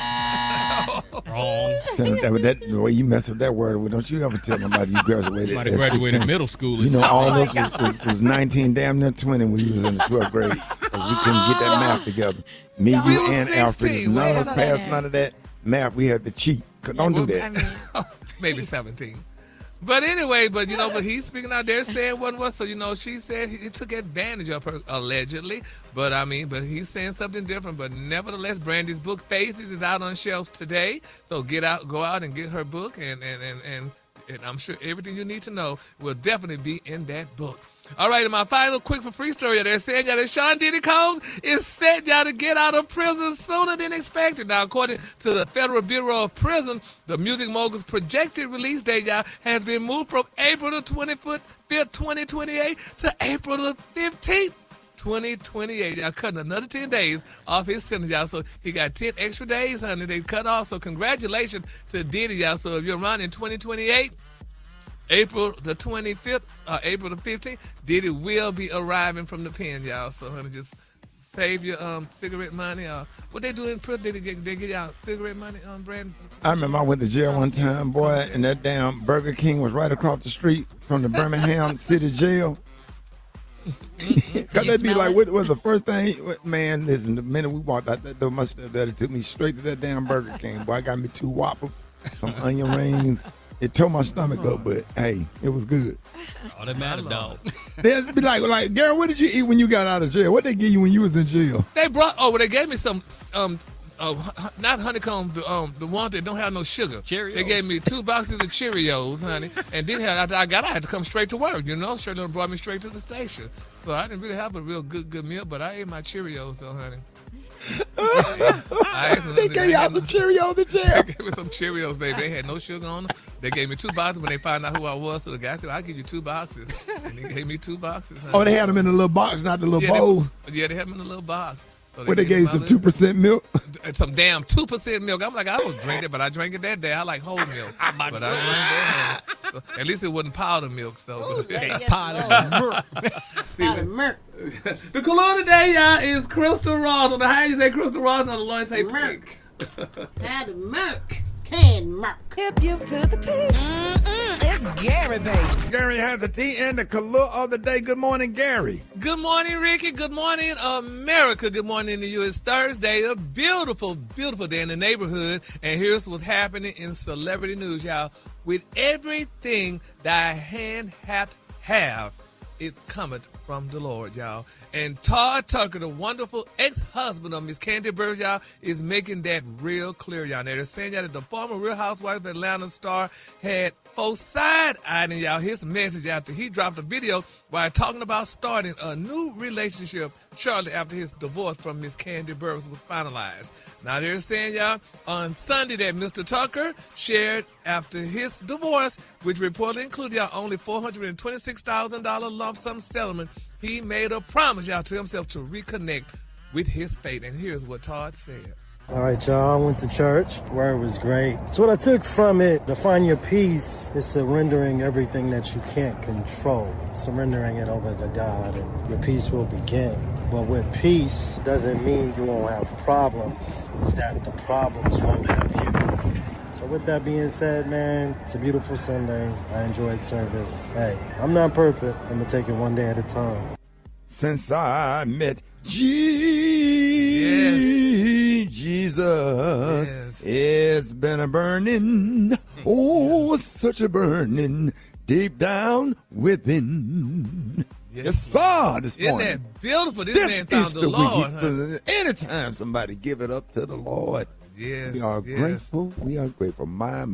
Wrong. That, the way you mess up that word, don't you ever tell nobody you graduated. Somebody graduated middle school. All of us was 19, damn near 20 when you was in the 12th grade. Because we couldn't get that math together. Me, you, and Alfred. None of us passed none of that math. We had to cheat. Don't do that. Maybe 17. But anyway, but he's speaking out there saying what was. So, she said he took advantage of her, allegedly. But he's saying something different. But nevertheless, Brandy's book, Faces, is out on shelves today. So go out and get her book. And I'm sure everything you need to know will definitely be in that book. All right, and my final quick for free story, they're saying, y'all, that Sean Diddy Combs is set, y'all, to get out of prison sooner than expected. Now, according to the Federal Bureau of Prison, the music mogul's projected release date, y'all, has been moved from April the 25th, 2028 to April the 15th, 2028. Y'all cutting another 10 days off his sentence, y'all. So he got 10 extra days, honey, they cut off. So congratulations to Diddy, y'all. So if you're around in 2028, April the 25th, April the 15th, Diddy will be arriving from the pen, y'all. So, honey, just save your cigarette money. What they do in prison, they get y'all cigarette money, Brandy? I remember I went to jail one time, boy, and that damn Burger King was right across the street from the Birmingham City Jail. Because they'd be like, what was the first thing? Man, listen, the minute we walked out that door, it took me straight to that damn Burger King. Boy, I got me 2 Whoppers, some onion rings. It tore my stomach up, but hey, it was good. Oh, that matter, dog. They'd be like, Gary, what did you eat when you got out of jail? What they give you when you was in jail? They gave me some not honeycomb, the ones that don't have no sugar. Cheerios. They gave me 2 boxes of Cheerios, honey, and then after I had to come straight to work, Sure done brought me straight to the station. So I didn't really have a real good meal, but I ate my Cheerios, though, honey. They gave y'all some Cheerios in jail. They gave me some Cheerios, baby. They had no sugar on them. They gave me 2 boxes when they found out who I was. So the guy said, I'll give you 2 boxes. And he gave me 2 boxes, honey. Oh, they had them in a little box, not the little bowl. They had them in a little box. So they gave some 2% milk? Some damn 2% milk. I'm like, I don't drink it, but I drank it that day. I like whole milk. I drank that. So, at least it wasn't powder milk. So Powder milk. The color today, y'all, is Crystal Ross. On the high, you say Crystal Ross. On the low, you say pink. Powder milk. Canned milk. Hip you to the tea. It's Gary, baby. Gary has the tea and the color of the day. Good morning, Gary. Good morning, Ricky. Good morning, America. Good morning to you. It's Thursday, a beautiful, beautiful day in the neighborhood. And here's what's happening in celebrity news, y'all. With everything thy hand hath have, it cometh from the Lord, y'all. And Todd Tucker, the wonderful ex-husband of Miss Candy Bird, y'all, is making that real clear, y'all. They're saying y'all that the former Real Housewives of Atlanta star had folks side-eyeing y'all his message after he dropped a video while talking about starting a new relationship shortly after his divorce from Miss Candy Bird was finalized. Now they're saying, y'all, on Sunday that Mr. Tucker shared after his divorce, which reportedly included y'all only $426,000 lump sum settlement, he made a promise, y'all, to himself to reconnect with his fate. And here's what Todd said. All right, y'all, I went to church. Word was great. So what I took from it, to find your peace, is surrendering everything that you can't control. Surrendering it over to God, and your peace will begin. But with peace doesn't mean you won't have problems. It's that the problems won't have you. So with that being said, man, it's a beautiful Sunday. I enjoyed service. Hey, I'm not perfect. I'm going to take it one day at a time. Since I met Jesus, it's been a burning, such a burning, deep down within. Yes, sir, this morning. Isn't that beautiful? This man found the Lord. Huh? Anytime somebody give it up to the Lord, we are grateful. We are grateful. My.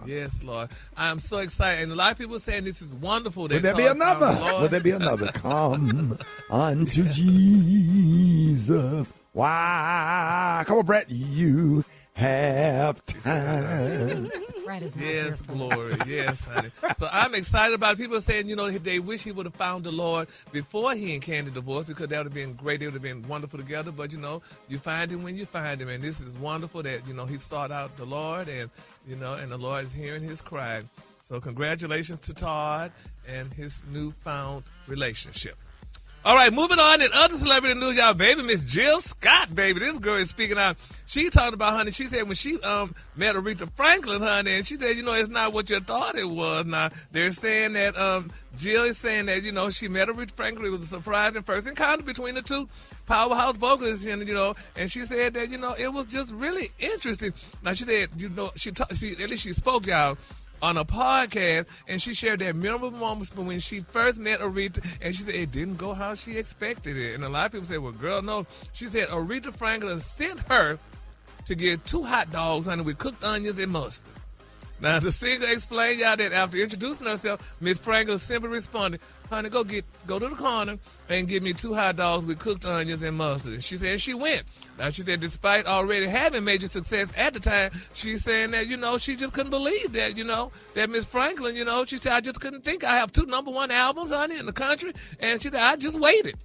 Yes, Lord. I'm so excited. And a lot of people saying this is wonderful. Would there be another? Would there be another? Come unto Jesus. Why? Come on, Brett. You have time. Yes, glory. Yes, honey. So I'm excited about it. People are saying, they wish he would have found the Lord before he and Candy divorced, because that would have been great. They would have been wonderful together. But, you find him when you find him. And this is wonderful that, he sought out the Lord and the Lord is hearing his cry. So congratulations to Todd and his newfound relationship. All right, moving on in other celebrity news, y'all, baby, Miss Jill Scott, baby. This girl is speaking out. She talked about, honey, she said when she met Aretha Franklin, honey, and she said, it's not what you thought it was. Now, they're saying that Jill is saying that, she met Aretha Franklin. It was a surprising first encounter between the two powerhouse vocalists, and she said that, it was just really interesting. Now, she said, at least she spoke, y'all, on a podcast, and she shared that memorable moments when she first met Aretha, and she said it didn't go how she expected it. And a lot of people said, well, girl, no. She said Aretha Franklin sent her to get 2 hot dogs, honey, with cooked onions and mustard. Now, the singer explained, y'all, that after introducing herself, Miss Franklin simply responded, honey, go to the corner and get me 2 hot dogs with cooked onions and mustard. She said she went. Now, she said despite already having major success at the time, she's saying that, she just couldn't believe that, that Miss Franklin, she said, I just couldn't think. I have 2 #1 albums, honey, in the country. And she said, I just waited.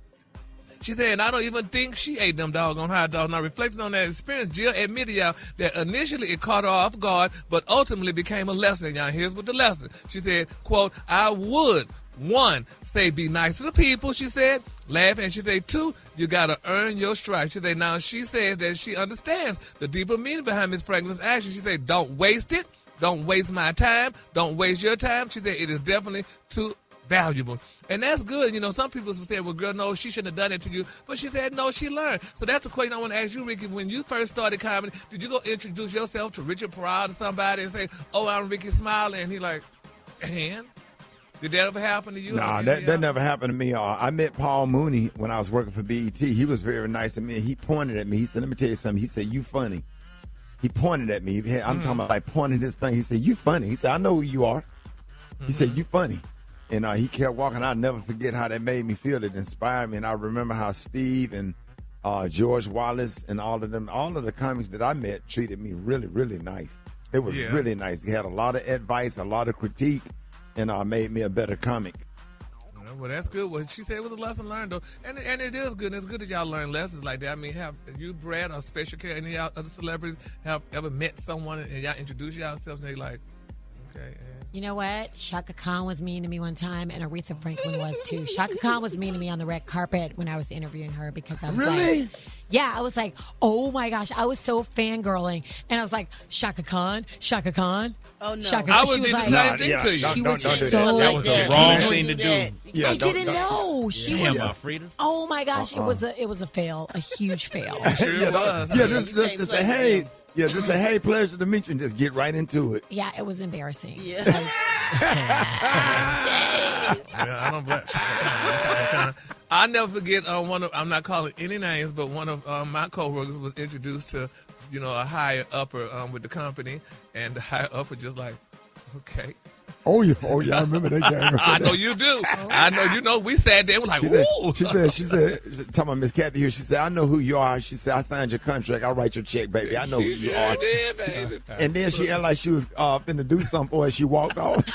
She said, and I don't even think she ate them doggone hot dogs. Now, reflecting on that experience, Jill admitted, y'all, that initially it caught her off guard, but ultimately became a lesson, y'all. Here's what the lesson. She said, quote, I would, 1, say be nice to the people, she said, laugh, and she said, 2, you got to earn your stripes. She said, now she says that she understands the deeper meaning behind Miss Franklin's action. She said, don't waste it. Don't waste my time. Don't waste your time. She said, it is definitely too valuable. And that's good. Some people say, well, girl, no, she shouldn't have done it to you. But she said, no, she learned. So that's a question I want to ask you, Ricky. When you first started comedy, did you go introduce yourself to Richard Pryor or somebody and say, oh, I'm Rickey Smiley? And he like, and? Did that ever happen to you? No, that never happened to me. I met Paul Mooney when I was working for BET. He was very nice to me. He pointed at me. He said, let me tell you something. He said, you funny. He pointed at me. I'm talking about like pointing his thing. He said, you funny. He said, I know who you are. He said, you funny. And he kept walking. I'll never forget how that made me feel. It inspired me. And I remember how Steve and George Wallace and all of the comics that I met treated me really, really nice. It was really nice. He had a lot of advice, a lot of critique, and made me a better comic. Well, that's good. Well, she said it was a lesson learned, though. And it is good. It's good that y'all learn lessons like that. I mean, have you, Brad, or Special K, any of y'all other celebrities have ever met someone and y'all introduce yourselves and they like, okay. You know what? Shaka Khan was mean to me one time, and Aretha Franklin was too. Shaka Khan was mean to me on the red carpet when I was interviewing her because I was like, yeah, I was like, oh my gosh, I was so fangirling, and I was like, Shaka Khan. Oh no, Shaka I Khan. would do the same thing to you. She was so that was the wrong thing to do. Yeah, I didn't know. She was. Frida's. Oh my gosh, it was a fail, a huge fail. Sure was. Just say, hey. Yeah, just say, hey, pleasure to meet you, and just get right into it. Yeah, it was embarrassing. Yeah. I don't blame Shaka Khan. I'll never forget I'm not calling any names, but one of my coworkers was introduced to, a higher upper with the company, and the higher upper just like, okay. Oh yeah, I remember that game. I know you do. I know you know. We sat there, we're like, ooh. She said, talking about Miss Kathy here. She said, I know who you are. She said, I signed your contract. I'll write your check, baby. I know who you are. Did, baby. And then she acted like she was finna do something for her. She walked off.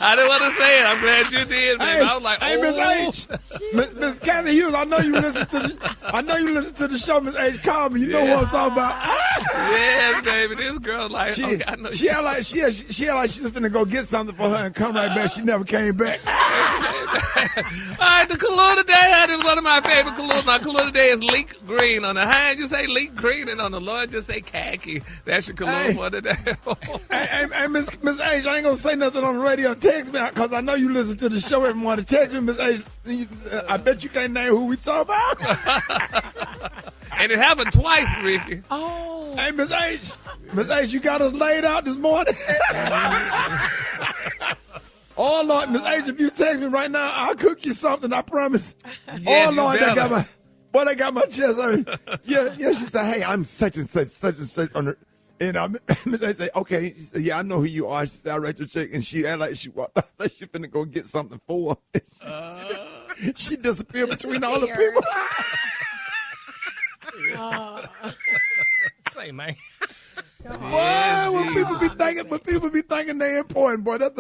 I didn't want to say it. I'm glad you did, baby. Hey, I was like, Miss H, Miss Kathy Hughes. I know you listen to the show, Miss H. Call me. You know what I'm talking about. Yes, baby. This girl like, okay, I know. She act like she was finna go get something for her and come right back. She never came back. All right, the cologne today. That is one of my favorite colognes. My cologne today is leek green. On the high end, you say leek green, and on the low end, just say khaki. That's your cologne for today. Hey, Miss H, I ain't gonna say nothing on the radio. Text me because I know you listen to the show every morning. Text me, Miss H. I bet you can't name who we talk about. And it happened twice, Ricky. Oh. Hey, Miss H, you got us laid out this morning. Oh Lord, Miss H, if you text me right now, I'll cook you something. I promise. Yes, oh Lord, they got my chest. Yeah. She said, hey, I'm such and such on her. And Miss H said, okay. She said, yeah, I know who you are. She said, I'll write your check. And she acted like she walked out, like she finna go get something for her. She disappeared between all the people. Say, man. Boy, when people be thinking they important, boy. That's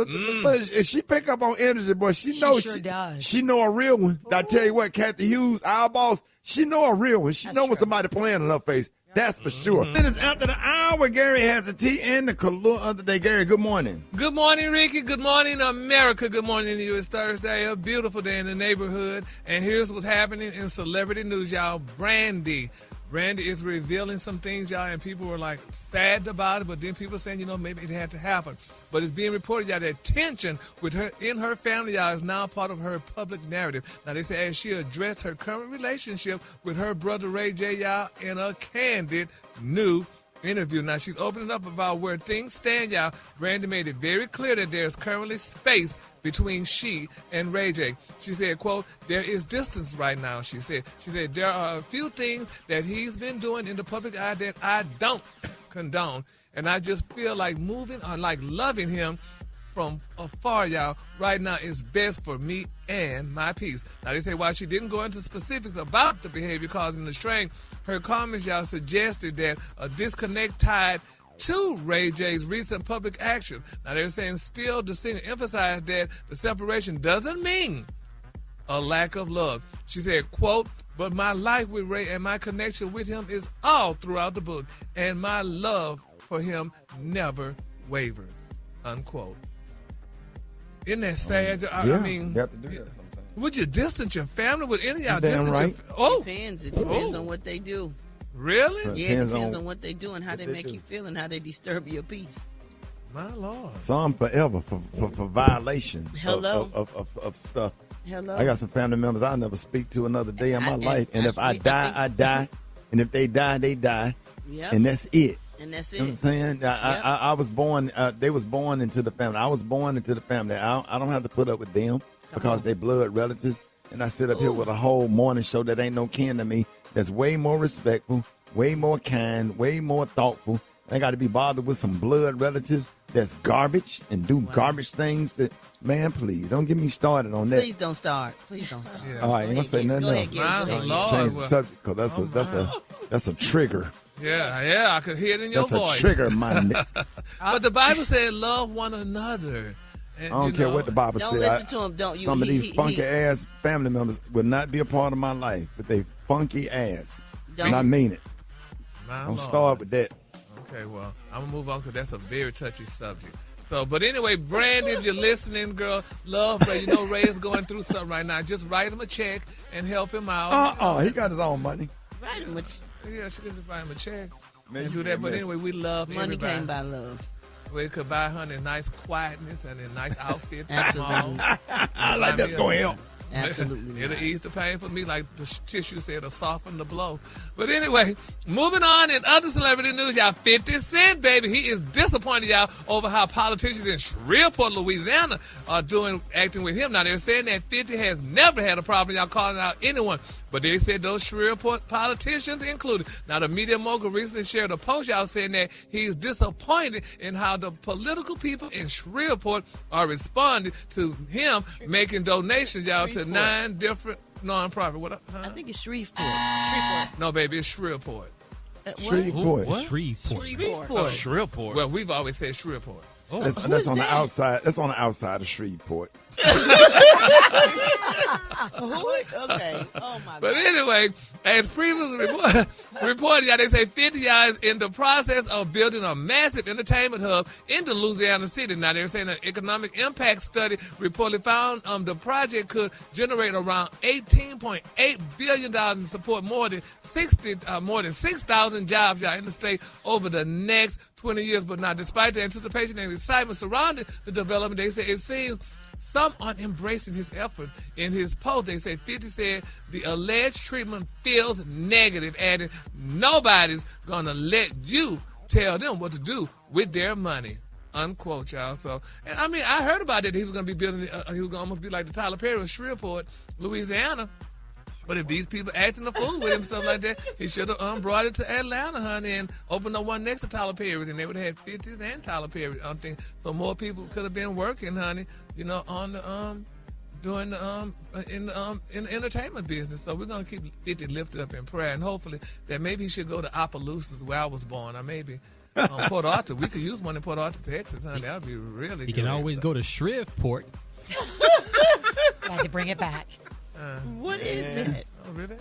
if she pick up on energy, boy. She knows sure does. She know a real one. I tell you what, Kathy Hughes, our boss, she know a real one. She know when somebody playing in her face. That's for sure. Minutes after the hour, Gary has the tea and the color of the day. Gary, good morning. Good morning, Ricky. Good morning, America. Good morning to you. It's Thursday, a beautiful day in the neighborhood. And here's what's happening in celebrity news, y'all. Brandy is revealing some things, y'all, and people were like sad about it, but then people saying, maybe it had to happen. But it's being reported, y'all, that tension with her in her family, y'all, is now part of her public narrative. Now, they say as she addressed her current relationship with her brother Ray J, y'all, in a candid new interview. Now, she's opening up about where things stand, y'all. Brandy made it very clear that there's currently space between she and Ray J. She said, quote, there is distance right now, she said. She said, there are a few things that he's been doing in the public eye that I don't condone. And I just feel like moving on, like loving him from afar, y'all, right now is best for me and my peace. Now, they say while she didn't go into specifics about the behavior causing the strain, her comments, y'all, suggested that a disconnect tied to Ray J's recent public actions. Now, they're saying still the singer emphasized that the separation doesn't mean a lack of love. She said, quote, but my life with Ray and my connection with him is all throughout the book, and my love for him never wavers, unquote. Isn't that sad? I mean, you have to do that sometimes. Would you distance your family? Would any of y'all Damn distance right. It depends on what they do. Really? Yeah, it depends on what they do and how they make you feel and how they disturb your peace. My Lord. Some forever for violation of stuff. Hello. I got some family members I'll never speak to another day in my life. And if I die, I die. And if they die, they die. Yep. And that's it. And that's it. You know what I'm saying? I was born, they was born into the family. I was born into the family. I don't have to put up with them because they blood relatives. And I sit up here with a whole morning show that ain't no kin to me. That's way more respectful, way more kind, way more thoughtful. I got to be bothered with some blood relatives that's garbage and do garbage things. That, man, please don't get me started on that. Please don't start. Please don't start. Yeah. All right, ain't gonna say nothing else. Change the subject because that's a trigger. Yeah, I could hear it in your voice. That's a trigger, my neck. But the Bible said, "Love one another." And, I don't care what the Bible says. Don't listen to him. Don't you? Some of these funky ass family members will not be a part of my life, but they funky ass. And I mean it. Don't start with that. Okay, well, I'm gonna move on because that's a very touchy subject. So, but anyway, Brandy, if you're listening, girl, love Ray. You know Ray's going through something right now. Just write him a check and help him out. He got his own money. Write him a check. Yeah, she could just write him a check and do that. But anyway, we love money everybody. Came by love. We could buy her a nice quietness and a nice outfit. Absolutely. Like that's going to help. Absolutely. It'll ease the pain for me, like the tissue said, it'll soften the blow. But anyway, moving on in other celebrity news, y'all, 50 Cent, baby. He is disappointed, y'all, over how politicians in Shreveport, Louisiana are acting with him. Now, they're saying that 50 has never had a problem, y'all, calling out anyone. But they said those Shreveport politicians included. Now, the media mogul recently shared a post, y'all, saying that he's disappointed in how the political people in Shreveport are responding to him making donations, y'all, to 9 different nonprofit. I think it's Shreveport. No, baby, it's Shreveport. Shreveport. What? Shreveport. Shreveport. Well, we've always said Shreveport. Oh, that's on the outside. That's on the outside of Shreveport. Okay. Oh my God. But anyway, as previously reported, y'all, they say 50 y'all is in the process of building a massive entertainment hub in the Louisiana city. Now they're saying an economic impact study reportedly found the project could generate around $18.8 billion and support more than 6,000 jobs, y'all, in the state over the next 20 years. But now, despite the anticipation and excitement surrounding the development, they say it seems some aren't embracing his efforts. In his post, they say 50 said the alleged treatment feels negative, adding, nobody's going to let you tell them what to do with their money, unquote, y'all. So, and I mean, I heard about it. He was going to be building, he was going to almost be like the Tyler Perry of Shreveport, Louisiana. But if these people acting a fool with him, stuff like that, he should have brought it to Atlanta, honey, and opened up one next to Tyler Perry's, and they would have had 50s and Tyler Perry. So more people could have been working, honey, you know, on the doing the in the entertainment business. So we're gonna keep 50 lifted up in prayer, and hopefully that maybe he should go to Opelousas, where I was born, or maybe Port Arthur. We could use one in Port Arthur, Texas, honey. That would be really good. You can always go to Shreveport. Had to bring it back. What is it? Oh, really?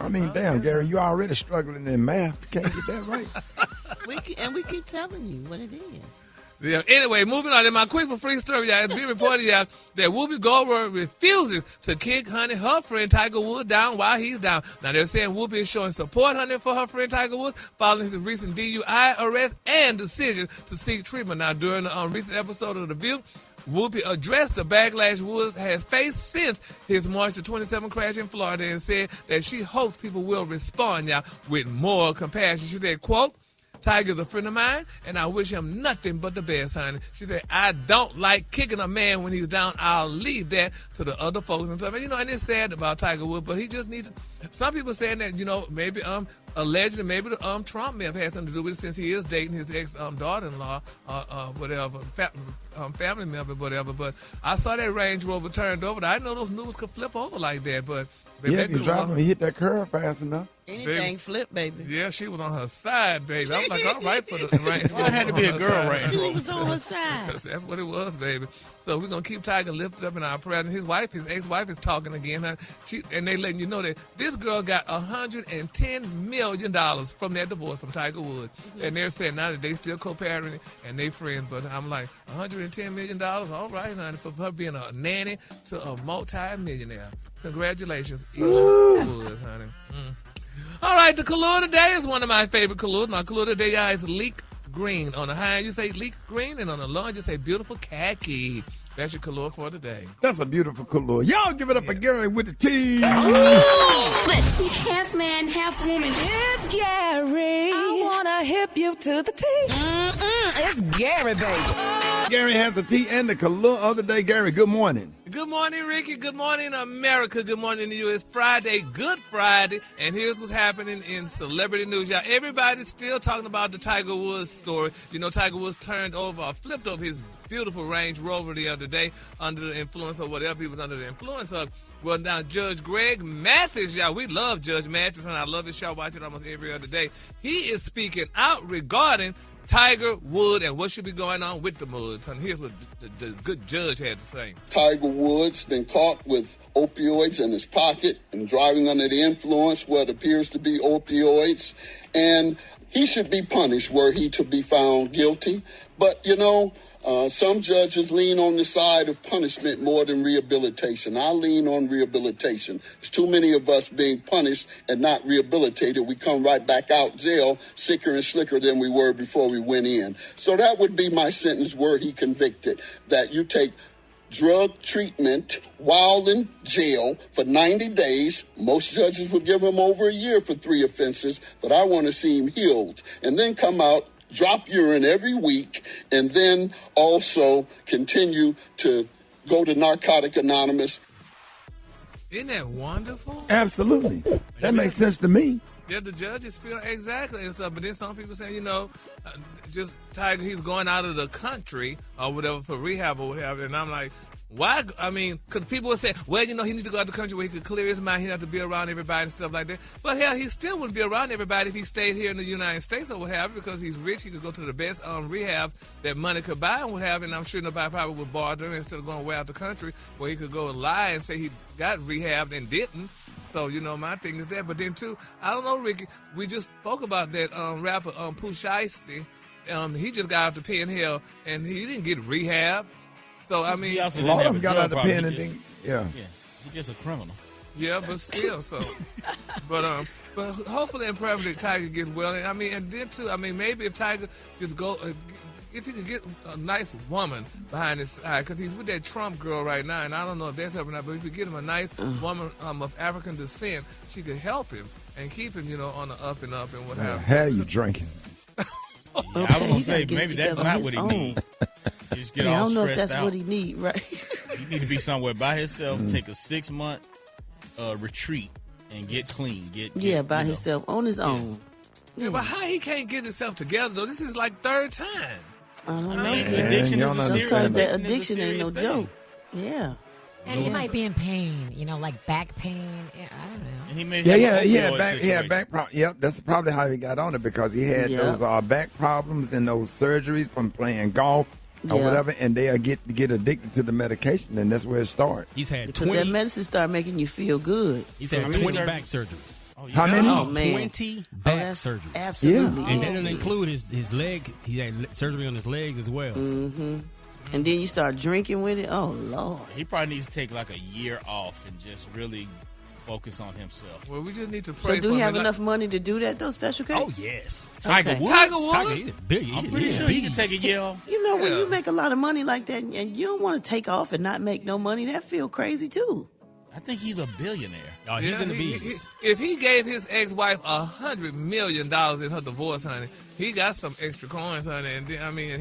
I mean, damn, Gary, you already struggling in math. Can't get that right. We keep telling you what it is. Yeah. Anyway, moving on. In my quick for free story, y'all, it's been reported, y'all, that Whoopi Goldberg refuses to kick, honey, her friend Tiger Woods down while he's down. Now, they're saying Whoopi is showing support, honey, for her friend Tiger Woods following his recent DUI arrest and decision to seek treatment. Now, during the recent episode of The View, Whoopi addressed the backlash Woods has faced since his March the 27th crash in Florida and said that she hopes people will respond, y'all, with more compassion. She said, quote, Tiger's a friend of mine, and I wish him nothing but the best, honey. She said, I don't like kicking a man when he's down. I'll leave that to the other folks and stuff. And, you know, and it's sad about Tiger Woods, but he just needs to. Some people saying that, you know, maybe allegedly maybe the Trump may have had something to do with it since he is dating his ex daughter-in-law, whatever, family member, whatever. But I saw that Range Rover turned over. I didn't know those news could flip over like that, but. Yeah, if you drop him, he hit that curve fast enough. Anything flip, baby. Yeah, she was on her side, baby. I was like, all right for the Range Rover. Well, it had to be a girl Range Rover. She was on her side. That's what it was, baby. So we're going to keep Tiger lifted up in our prayers. And his wife, his ex-wife, is talking again. Huh? And they letting you know that this girl got $110 million from their divorce from Tiger Woods. Mm-hmm. And they're saying now that they still co-parenting and they friends. But I'm like, $110 million? All right, honey, for her being a nanny to a multi-millionaire. Congratulations, Woods, honey. All right, the color today is one of my favorite colors. My color today is leek green. On the high end, you say leek green, and on the low end, you say beautiful khaki. That's your color for today. That's a beautiful color. Y'all give it up for Gary with the T. Half man, half woman. It's Gary. I wanna hip you to the T. It's Gary, baby. Gary has the tea and the color of the day. Gary, good morning. Good morning, Ricky. Good morning, America. Good morning to you. It's Friday, Good Friday, and here's what's happening in celebrity news. Y'all, everybody's still talking about the Tiger Woods story. You know, Tiger Woods flipped over his beautiful Range Rover the other day under the influence of whatever he was under the influence of. Well, now, Judge Greg Mathis, y'all, we love Judge Mathis, and I love his show. I watch it almost every other day. He is speaking out regarding Tiger Woods and what should be going on with the Woods. And here's what the good judge had to say. Tiger Woods been caught with opioids in his pocket and driving under the influence what appears to be opioids. And he should be punished were he to be found guilty. But, you know, some judges lean on the side of punishment more than rehabilitation. I lean on rehabilitation. There's too many of us being punished and not rehabilitated. We come right back out jail sicker and slicker than we were before we went in. So that would be my sentence were he convicted, that you take drug treatment while in jail for 90 days. Most judges would give him over a year for 3 offenses, but I want to see him healed and then come out, drop urine every week, and then also continue to go to Narcotic Anonymous. Isn't that wonderful? Absolutely. That makes sense to me. Yeah, the judges feel exactly and stuff. But then some people say, you know, just Tiger, he's going out of the country or whatever for rehab or whatever. And I'm like, why? I mean, because people would say, well, you know, he needs to go out of the country where he could clear his mind. He doesn't have to be around everybody and stuff like that. But hell, he still wouldn't be around everybody if he stayed here in the United States or what have you, because he's rich. He could go to the best rehab that money could buy and what have you. And I'm sure nobody probably would bother him instead of going way out the country where he could go and lie and say he got rehabbed and didn't. So, you know, my thing is that. But then, too, I don't know, Ricky, we just spoke about that rapper, Pooh Shiesty. He just got out the pen hell, and he didn't get rehab. So, I mean, a lot of them got out the pen and then, yeah, he's just a criminal. Yeah, but still, so. But hopefully and probably Tiger gets well. And I mean, and then, too, I mean, maybe if Tiger just go, if he could get a nice woman behind his side, because he's with that Trump girl right now, and I don't know if that's helping or not, but if you get him a nice woman of African descent, she could help him and keep him, you know, on the up and what have you. How you drinking? Yeah, I was going to say, maybe that's not what he needs. Just get all stressed out. I don't know if that's what he needs, right? You need to be somewhere by himself, take a 6-month retreat, and get clean. Get by himself, on his own. Yeah, but how he can't get himself together, though? This is like 3rd time. I don't know. Addiction is a serious Sometimes that addiction ain't no joke. Yeah. And he might be in pain, you know, like back pain. Yeah, I don't know. And he may he had back problems. Yep, that's probably how he got on it, because he had those back problems and those surgeries from playing golf or whatever, and they'll get addicted to the medication, and that's where it starts. He's had because that medicine start making you feel good. He's had 20 back surgeries. How many? Oh, man. 20 back surgeries. Absolutely. Yeah. And that doesn't include his leg. He had surgery on his legs as well. Mm-hmm. And then you start drinking with it. Oh, Lord. He probably needs to take like a year off and just really focus on himself. Well, we just need to pray. So do he have enough money to do that, though, Special K? Oh, yes. Tiger Woods? I'm pretty sure he can take a year off. You know, when you make a lot of money like that and you don't want to take off and not make no money, that feel crazy, too. I think he's a billionaire. Oh, he's in the bees. If he gave his ex-wife $100 million in her divorce, honey, he got some extra coins, honey. And then, I mean,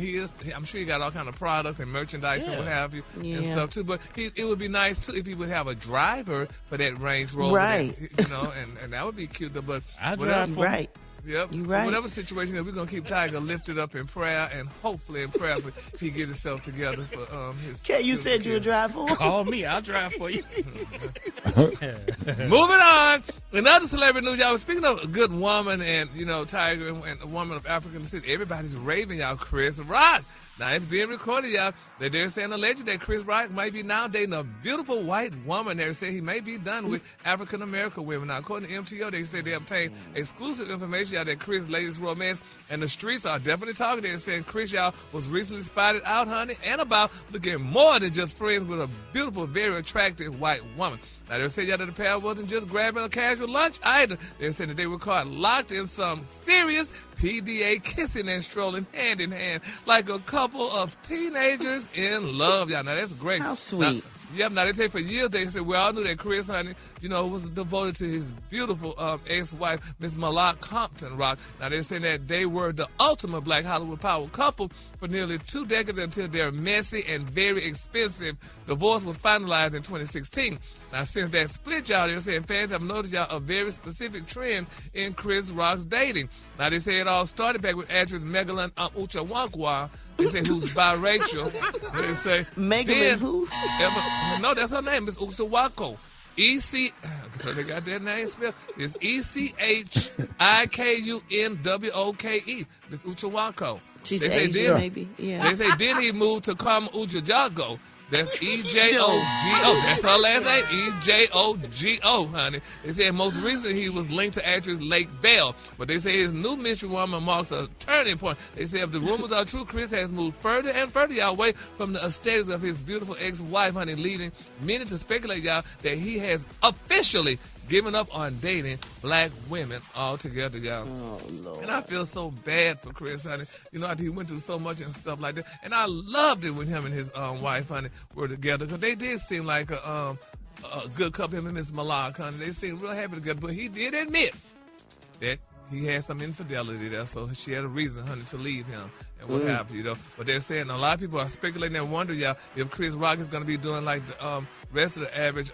I'm sure he got all kind of products and merchandise and what have you and stuff too. But it would be nice too if he would have a driver for that Range Rover, right? That, you know, and that would be cute. But I drive for right. Yep. You right. Whatever situation that we're gonna keep Tiger lifted up in prayer, and hopefully in prayer if he get himself together for his. Okay, you said you would drive for him. Call me, I'll drive for you. Moving on. Another celebrity news, y'all. Speaking of a good woman and Tiger and a woman of African descent, everybody's raving y'all. Chris Rock. Now, it's being recorded, y'all, that they're saying allegedly that Chris Rock might be now dating a beautiful white woman. They're saying he may be done with African-American women. Now, according to MTO, they say they obtained exclusive information, y'all, that Chris' latest romance, and the streets are definitely talking. They're saying Chris, y'all, was recently spotted out, honey, and about looking more than just friends with a beautiful, very attractive white woman. Now, they're saying, y'all, that the pair wasn't just grabbing a casual lunch either. They're saying that they were caught locked in some serious PDA kissing and strolling hand in hand like a couple of teenagers in love, y'all. Now, that's great. How sweet. Yep, now they say for years they said, we all knew that Chris, honey, was devoted to his beautiful ex-wife, Miss Malak Compton Rock. Now they're saying that they were the ultimate Black Hollywood power couple for nearly 2 decades until their messy and very expensive divorce was finalized in 2016. Now since that split, y'all, they're saying fans have noticed, y'all, a very specific trend in Chris Rock's dating. Now they say it all started back with actress Megalyn Uchawankwa. They say who's biracial. They say Megalyn who? No, that's her name. It's Uchawako. Because they got that name spelled. It's ECHIKUNWOKE. Miss Uchawako. She's Asian, maybe. Yeah. They say then he moved to Karma Ujajago. That's EJOGO. That's her last name, EJOGO, honey. They said most recently he was linked to actress Lake Bell, but they say his new mystery woman marks a turning point. They say if the rumors are true, Chris has moved further and further, y'all, away from the aesthetics of his beautiful ex-wife, honey, leading many to speculate, y'all, that he has officially given up on dating Black women altogether, y'all. Oh, Lord. And I feel so bad for Chris, honey. He went through so much and stuff like that. And I loved it when him and his wife, honey, were together. Because they did seem like a good couple, him and Miss Malak, honey. They seemed real happy together. But he did admit that he had some infidelity there. So she had a reason, honey, to leave him. And what happened, But they're saying a lot of people are speculating and wonder, y'all, if Chris Rock is going to be doing like the rest of the average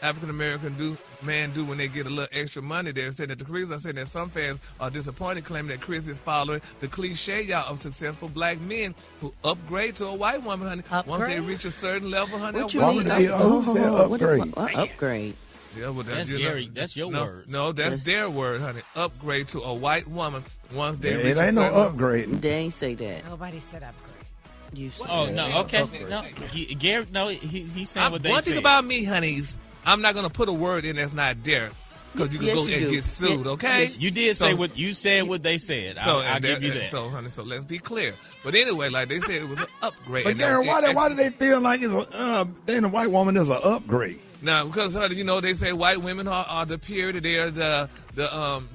African-American man do when they get a little extra money. They're saying that the critics are saying that some fans are disappointed, claiming that Chris is following the cliche, y'all, of successful Black men who upgrade to a white woman, honey. Once they reach a certain level, honey. What you mean? Upgrade? Yeah, well, that's Gary. That's your word. No, that's their word, honey. Upgrade to a white woman once they reach it ain't no upgrade. They ain't say that. Nobody said upgrade. You said no, okay. No, Gary, no, he's saying what they said. One thing about me, honeys, I'm not going to put a word in that's not there. Because you can go and get sued, okay? You did say what you said. What they said. I'll give you that. So, honey, so let's be clear. But anyway, like they said, it was an upgrade. But Gary, why do they feel like dating a white woman is an upgrade? Now, because honey, they say white women are the purity. They are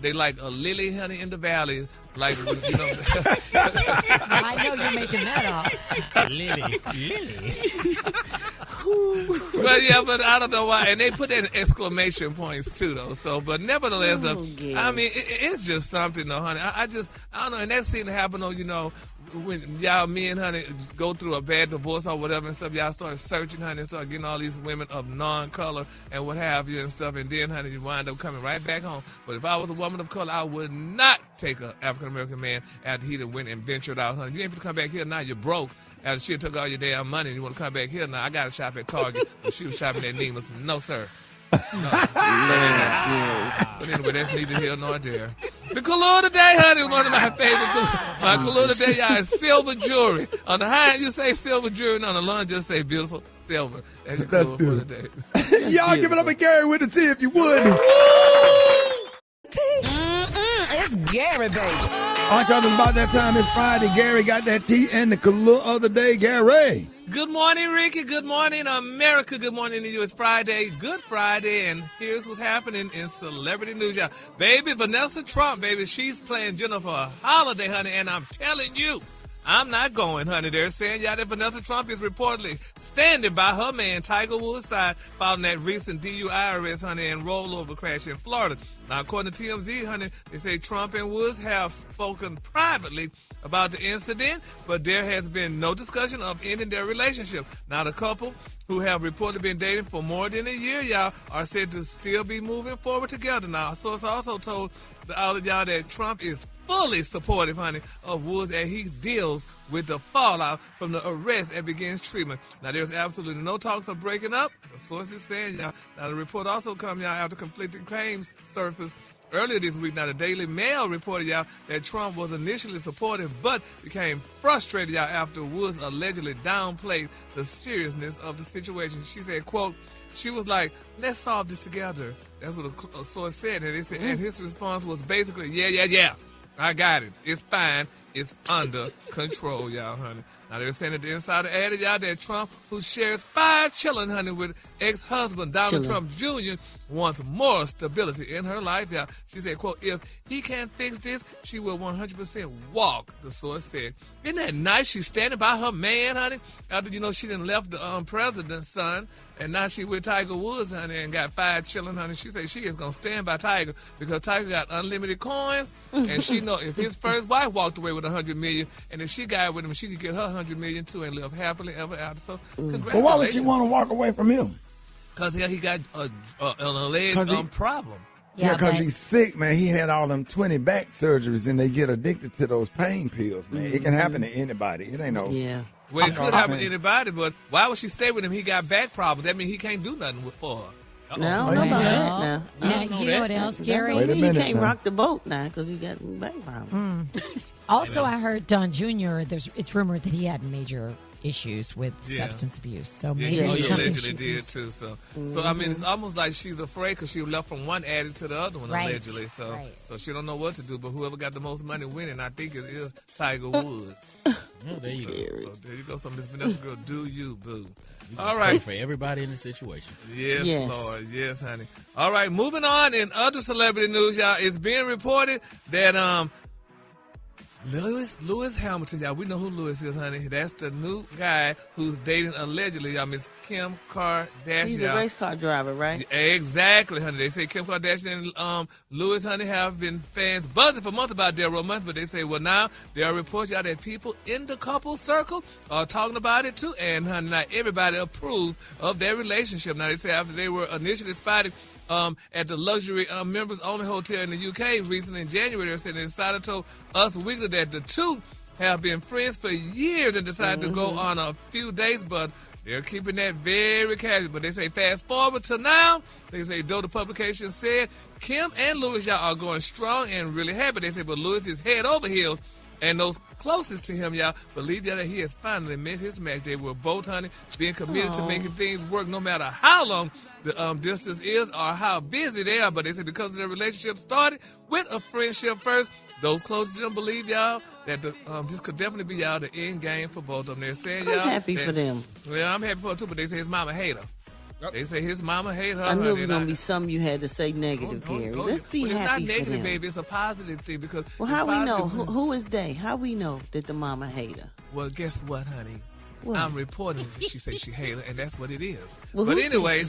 they like a lily, honey, in the valley. Like, I know you're making that up. Lily. Well, yeah, but I don't know why. And they put that in exclamation points, too, though. So, but nevertheless, I mean, it's just something, though, honey. I don't know. And that seemed to happen, though, when y'all, me and honey, go through a bad divorce or whatever and stuff, y'all start searching, honey, and start getting all these women of non-color and what have you and stuff. And then, honey, you wind up coming right back home. But if I was a woman of color, I would not take an African-American man after he done went and ventured out, honey. You ain't going to come back here now. You're broke. After she took all your damn money and you want to come back here now, I got to shop at Target. But she was shopping at Neiman's. No, sir. No. But anyway, that's neither here nor there. The color today, honey, is one of my favorite colors. My color today, y'all, is silver jewelry. On the high end, you say silver jewelry, and on the low end, just say beautiful silver. That's your color for today. Y'all give it up a Gary with the T if you would. It's Gary, baby. Aren't y'all just about that time? It's Friday. Gary got that tea and the color of the day. Gary. Good morning, Rickey. Good morning, America. Good morning to you. It's Friday, Good Friday, and here's what's happening in celebrity news. Yeah, baby, Vanessa Trump, baby, she's playing Jennifer Holiday, honey, and I'm telling you, I'm not going, honey. They're saying, that Vanessa Trump is reportedly standing by her man, Tiger Woods' side, following that recent DUI arrest, honey, and rollover crash in Florida. Now, according to TMZ, honey, they say Trump and Woods have spoken privately about the incident, but there has been no discussion of ending their relationship. Now, the couple, who have reportedly been dating for more than a year, y'all, are said to still be moving forward together. Now, a source also told all of y'all that Trump is fully supportive, honey, of Woods as he deals with the fallout from the arrest and begins treatment. Now, there's absolutely no talks of breaking up. The source is saying, y'all. Now, the report also comes, y'all, after conflicting claims surfaced earlier this week. Now, the Daily Mail reported, y'all, that Trump was initially supportive but became frustrated, y'all, after Woods allegedly downplayed the seriousness of the situation. She said, quote, she was like, let's solve this together. That's what a source said. And, they said, and his response was basically, yeah, I got it. It's fine. is under control, y'all, honey. Now, they're saying at the insider added, y'all, that Trump, who shares 5 children, honey, with ex-husband Donald Trump Jr., wants more stability in her life, y'all. She said, quote, if he can't fix this, she will 100% walk, the source said. Isn't that nice? She's standing by her man, honey, after, she done left the president's son, and now she with Tiger Woods, honey, and got 5 children, honey. She said she is going to stand by Tiger because Tiger got unlimited coins, and she know if his first wife walked away with $100 million, and if she got with him, she could get her $100 million too and live happily ever after. So, congratulations. But why would she want to walk away from him? Because he got an alleged problem. Yeah, because he's sick, man. He had all them 20 back surgeries, and they get addicted to those pain pills, man. It can happen to anybody. It ain't no... Yeah. Well, it could happen to anybody, but why would she stay with him? He got back problems. That means he can't do nothing for her. No, nobody. Now, you know what else, Gary? Wait a minute, he can't rock the boat now because he got back problems. Also, I heard Don Jr., it's rumored that he had major issues with substance abuse. So maybe he allegedly did too. So I mean, it's almost like she's afraid because she left from one addict to the other one allegedly. So she don't know what to do. But whoever got the most money winning, I think it is Tiger Woods. There you go. So there you go. So Miss Vanessa, girl, do you, boo? All right. For everybody in the situation. Yes, Lord. Yes, honey. All right. Moving on in other celebrity news, y'all. It's being reported that Lewis Hamilton, y'all, we know who Lewis is, honey. That's the new guy who's dating allegedly, y'all, Miss Kim Kardashian. He's a race car driver, right? Exactly, honey. They say Kim Kardashian and Lewis, honey, have been fans buzzing for months about their romance, but they say, well, now there are reports, y'all, that people in the couple circle are talking about it too, and honey, not everybody approves of their relationship. Now, they say after they were initially spotted at the luxury members-only hotel in the UK recently in January, they said the insider told Us Weekly that the two have been friends for years and decided to go on a few dates, but they're keeping that very casual. But they say fast forward to now, they say though the publication said Kim and Lewis, y'all, are going strong and really happy. They say, but Lewis is head over heels, and those closest to him, y'all, believe y'all that he has finally met his match. They were both, honey, being committed to making things work no matter how long the distance is or how busy they are. But they said because their relationship started with a friendship first, those closest to them believe, y'all, that this could definitely be, y'all, the end game for both of them. They're saying, y'all, I'm happy for them. Well, I'm happy for them too, but they say his mama hate her. Yep. They say his mama hate her. I knew it was going to be something you had to say negative, Gary. Let's be happy for them. It's not negative, baby. It's a positive thing because. Well, how we know? Who is they? How we know that the mama hate her? Well, guess what, honey? What? I'm reporting she said she hate her, and that's what it is. Well, but anyway,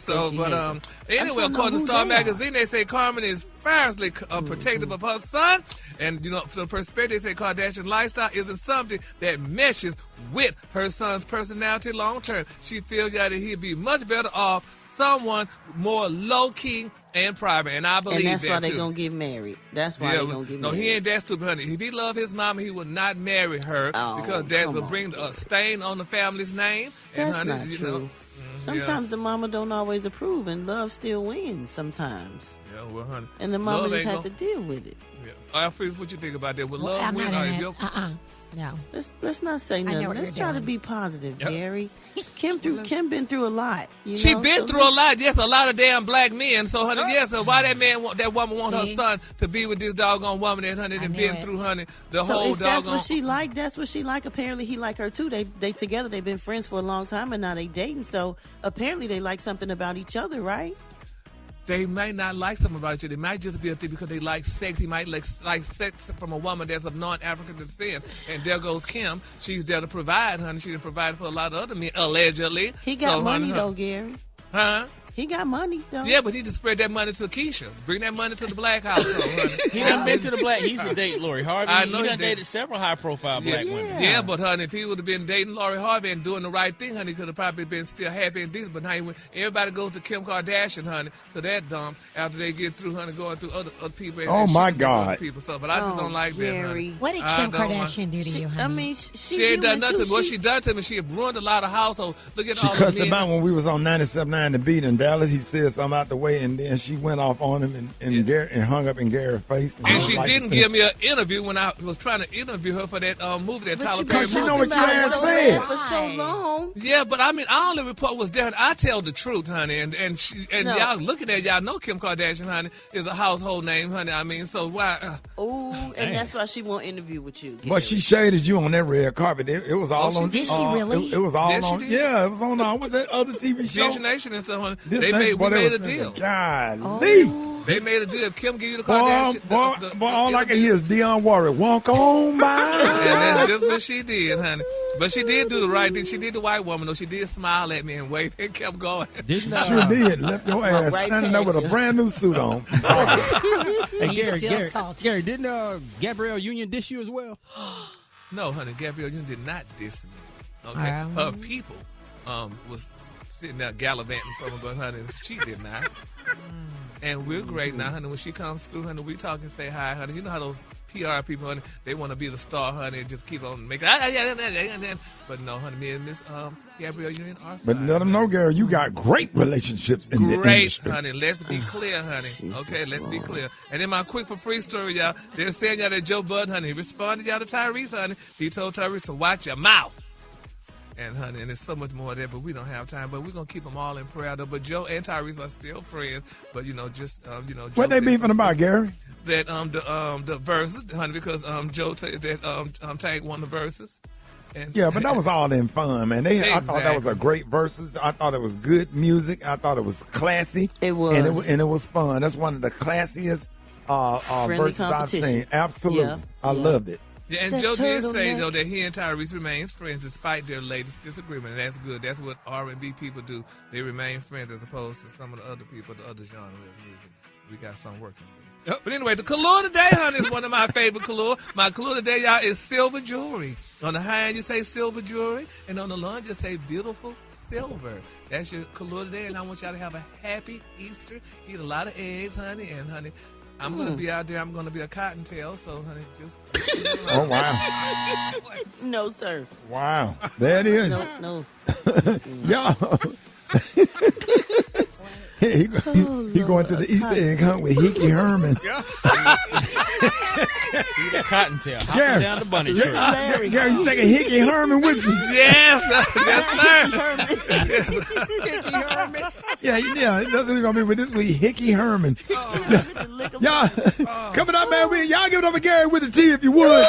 anyway, according to Star Magazine, they say Carmen is fiercely protective of her son, and from the perspective, they say Kardashian lifestyle isn't something that meshes with her son's personality long term. She feels that he'd be much better off someone more low key and private, and I believe that too. And that's why they're going to get married. That's why they're going to get married. No, he ain't that stupid, honey. If he loved his mama, he would not marry her because that would bring a stain on the family's name. That's and honey, not true. Sometimes the mama don't always approve, and love still wins sometimes. Yeah, well, honey. And the mama just have to deal with it. Yeah. Alfred, what you think about that? Would love win? No. Let's not say nothing. Let's try to be positive, Gary. Kim been through a lot. She been through a lot. Yes, a lot of damn black men. So, honey, so why that woman want her son to be with this doggone woman that, honey, that been through, honey, the whole doggone. So if that's what she like, that's what she like. Apparently, he like her too. They together. They've been friends for a long time, and now they dating. So apparently, they like something about each other, right? They might not like something about each other. It might just be a thing because they like sex. He might like sex from a woman that's of non-African descent. And there goes Kim. She's there to provide, honey. She done provided for a lot of other men, allegedly. He got money, though, Gary. Huh? He got money, though. Yeah, but he just spread that money to Keisha. Bring that money to the black house, honey. He done been to the black. He used to date Lori Harvey. I know he done dated several high-profile black women. Yeah, but, honey, if he would have been dating Lori Harvey and doing the right thing, honey, he could have probably been still happy and decent. But now everybody goes to Kim Kardashian, honey, to that dump after they get through, honey, going through other people. Oh, my God. People. So, but I just don't like that, honey. What did Kim Kardashian do to you, honey? I mean, she ain't done nothing. What she done to me, she ruined a lot of households. Look at she all the men. She cussed about when we was on 97.9 The Beat in Dallas. Dallas. He said something out the way, and then she went off on him and hung up in Gary's face. And she didn't give me an interview when I was trying to interview her for that movie, that Tyler Perry movie. You know what you had said for so long. Yeah, but I mean, all the report was there. I tell the truth, honey, and y'all looking at y'all know Kim Kardashian, honey, is a household name, honey. I mean, so why? And that's why she won't interview with you. But she shaded you on that red carpet. It was all on. Did she really? It was all on. Yeah, it was on. What's that other TV show? Dish Nation and stuff, honey. We made a deal. Golly. They made a deal. If Kim give you the Kardashian, all I can hear is Dionne Warwick, walk on by. And that's just what she did, honey. But she did do the right thing. She did the white woman, though. She did smile at me and wave and kept going. Sure did. Left your ass standing there with a brand new suit on. Hey, Gary, didn't Gabrielle Union dish you as well? No, honey. Gabrielle Union did not diss me. Okay, her people was sitting there gallivanting from her, but honey, she did not. And we're great now, honey. When she comes through, honey, we talk and say hi, honey. You know how those PR people, honey, they want to be the star, honey, and just keep on making. But no, honey, me and Miss Gabrielle Union are fine. But let them know, Gary, you got great relationships in the industry. Great, honey. Let's be clear, honey. Okay, let's be clear. And then my quick for free story, y'all. They're saying y'all that Joe Budden, honey, responded y'all to Tyrese, honey. He told Tyrese to watch your mouth. And, honey, and there's so much more there, but we don't have time. But we're going to keep them all in prayer, though. But Joe and Tyrese are still friends. But, What they beefing about, Gary? That, the verses, honey, because, Joe, Tank won the verses. And, yeah, but that was all in fun, man. I thought that was a great verses. I thought it was good music. I thought it was classy. It was. And it was fun. That's one of the classiest verses I've seen. Absolutely. Yeah. I loved it. Yeah, and Joe did say, though, that he and Tyrese remain friends despite their latest disagreement, and that's good. That's what R&B people do. They remain friends as opposed to some of the other people, the other genre of music. We got some working with us. But anyway, the color today, honey, is one of my favorite color. My color today, y'all, is silver jewelry. On the high end, you say silver jewelry, and on the low end, you say beautiful silver. That's your color today, and I want y'all to have a happy Easter. Eat a lot of eggs, honey, and, honey, I'm going to be out there. I'm going to be a cottontail, so, honey, just... Oh, wow. No, sir. Wow. There it is. No. Yeah. He going to the Easter egg hunt with Hickey Herman. Yeah. Eat a cottontail. Hopping down the bunny tree. Gary, you taking Hickey Herman with you? Yes, yes, sir. Hickey Herman. Yeah, that's what he's going to be with this week, Hickey Herman. Y'all, coming up, man, y'all give it up for Gary with the T if you would.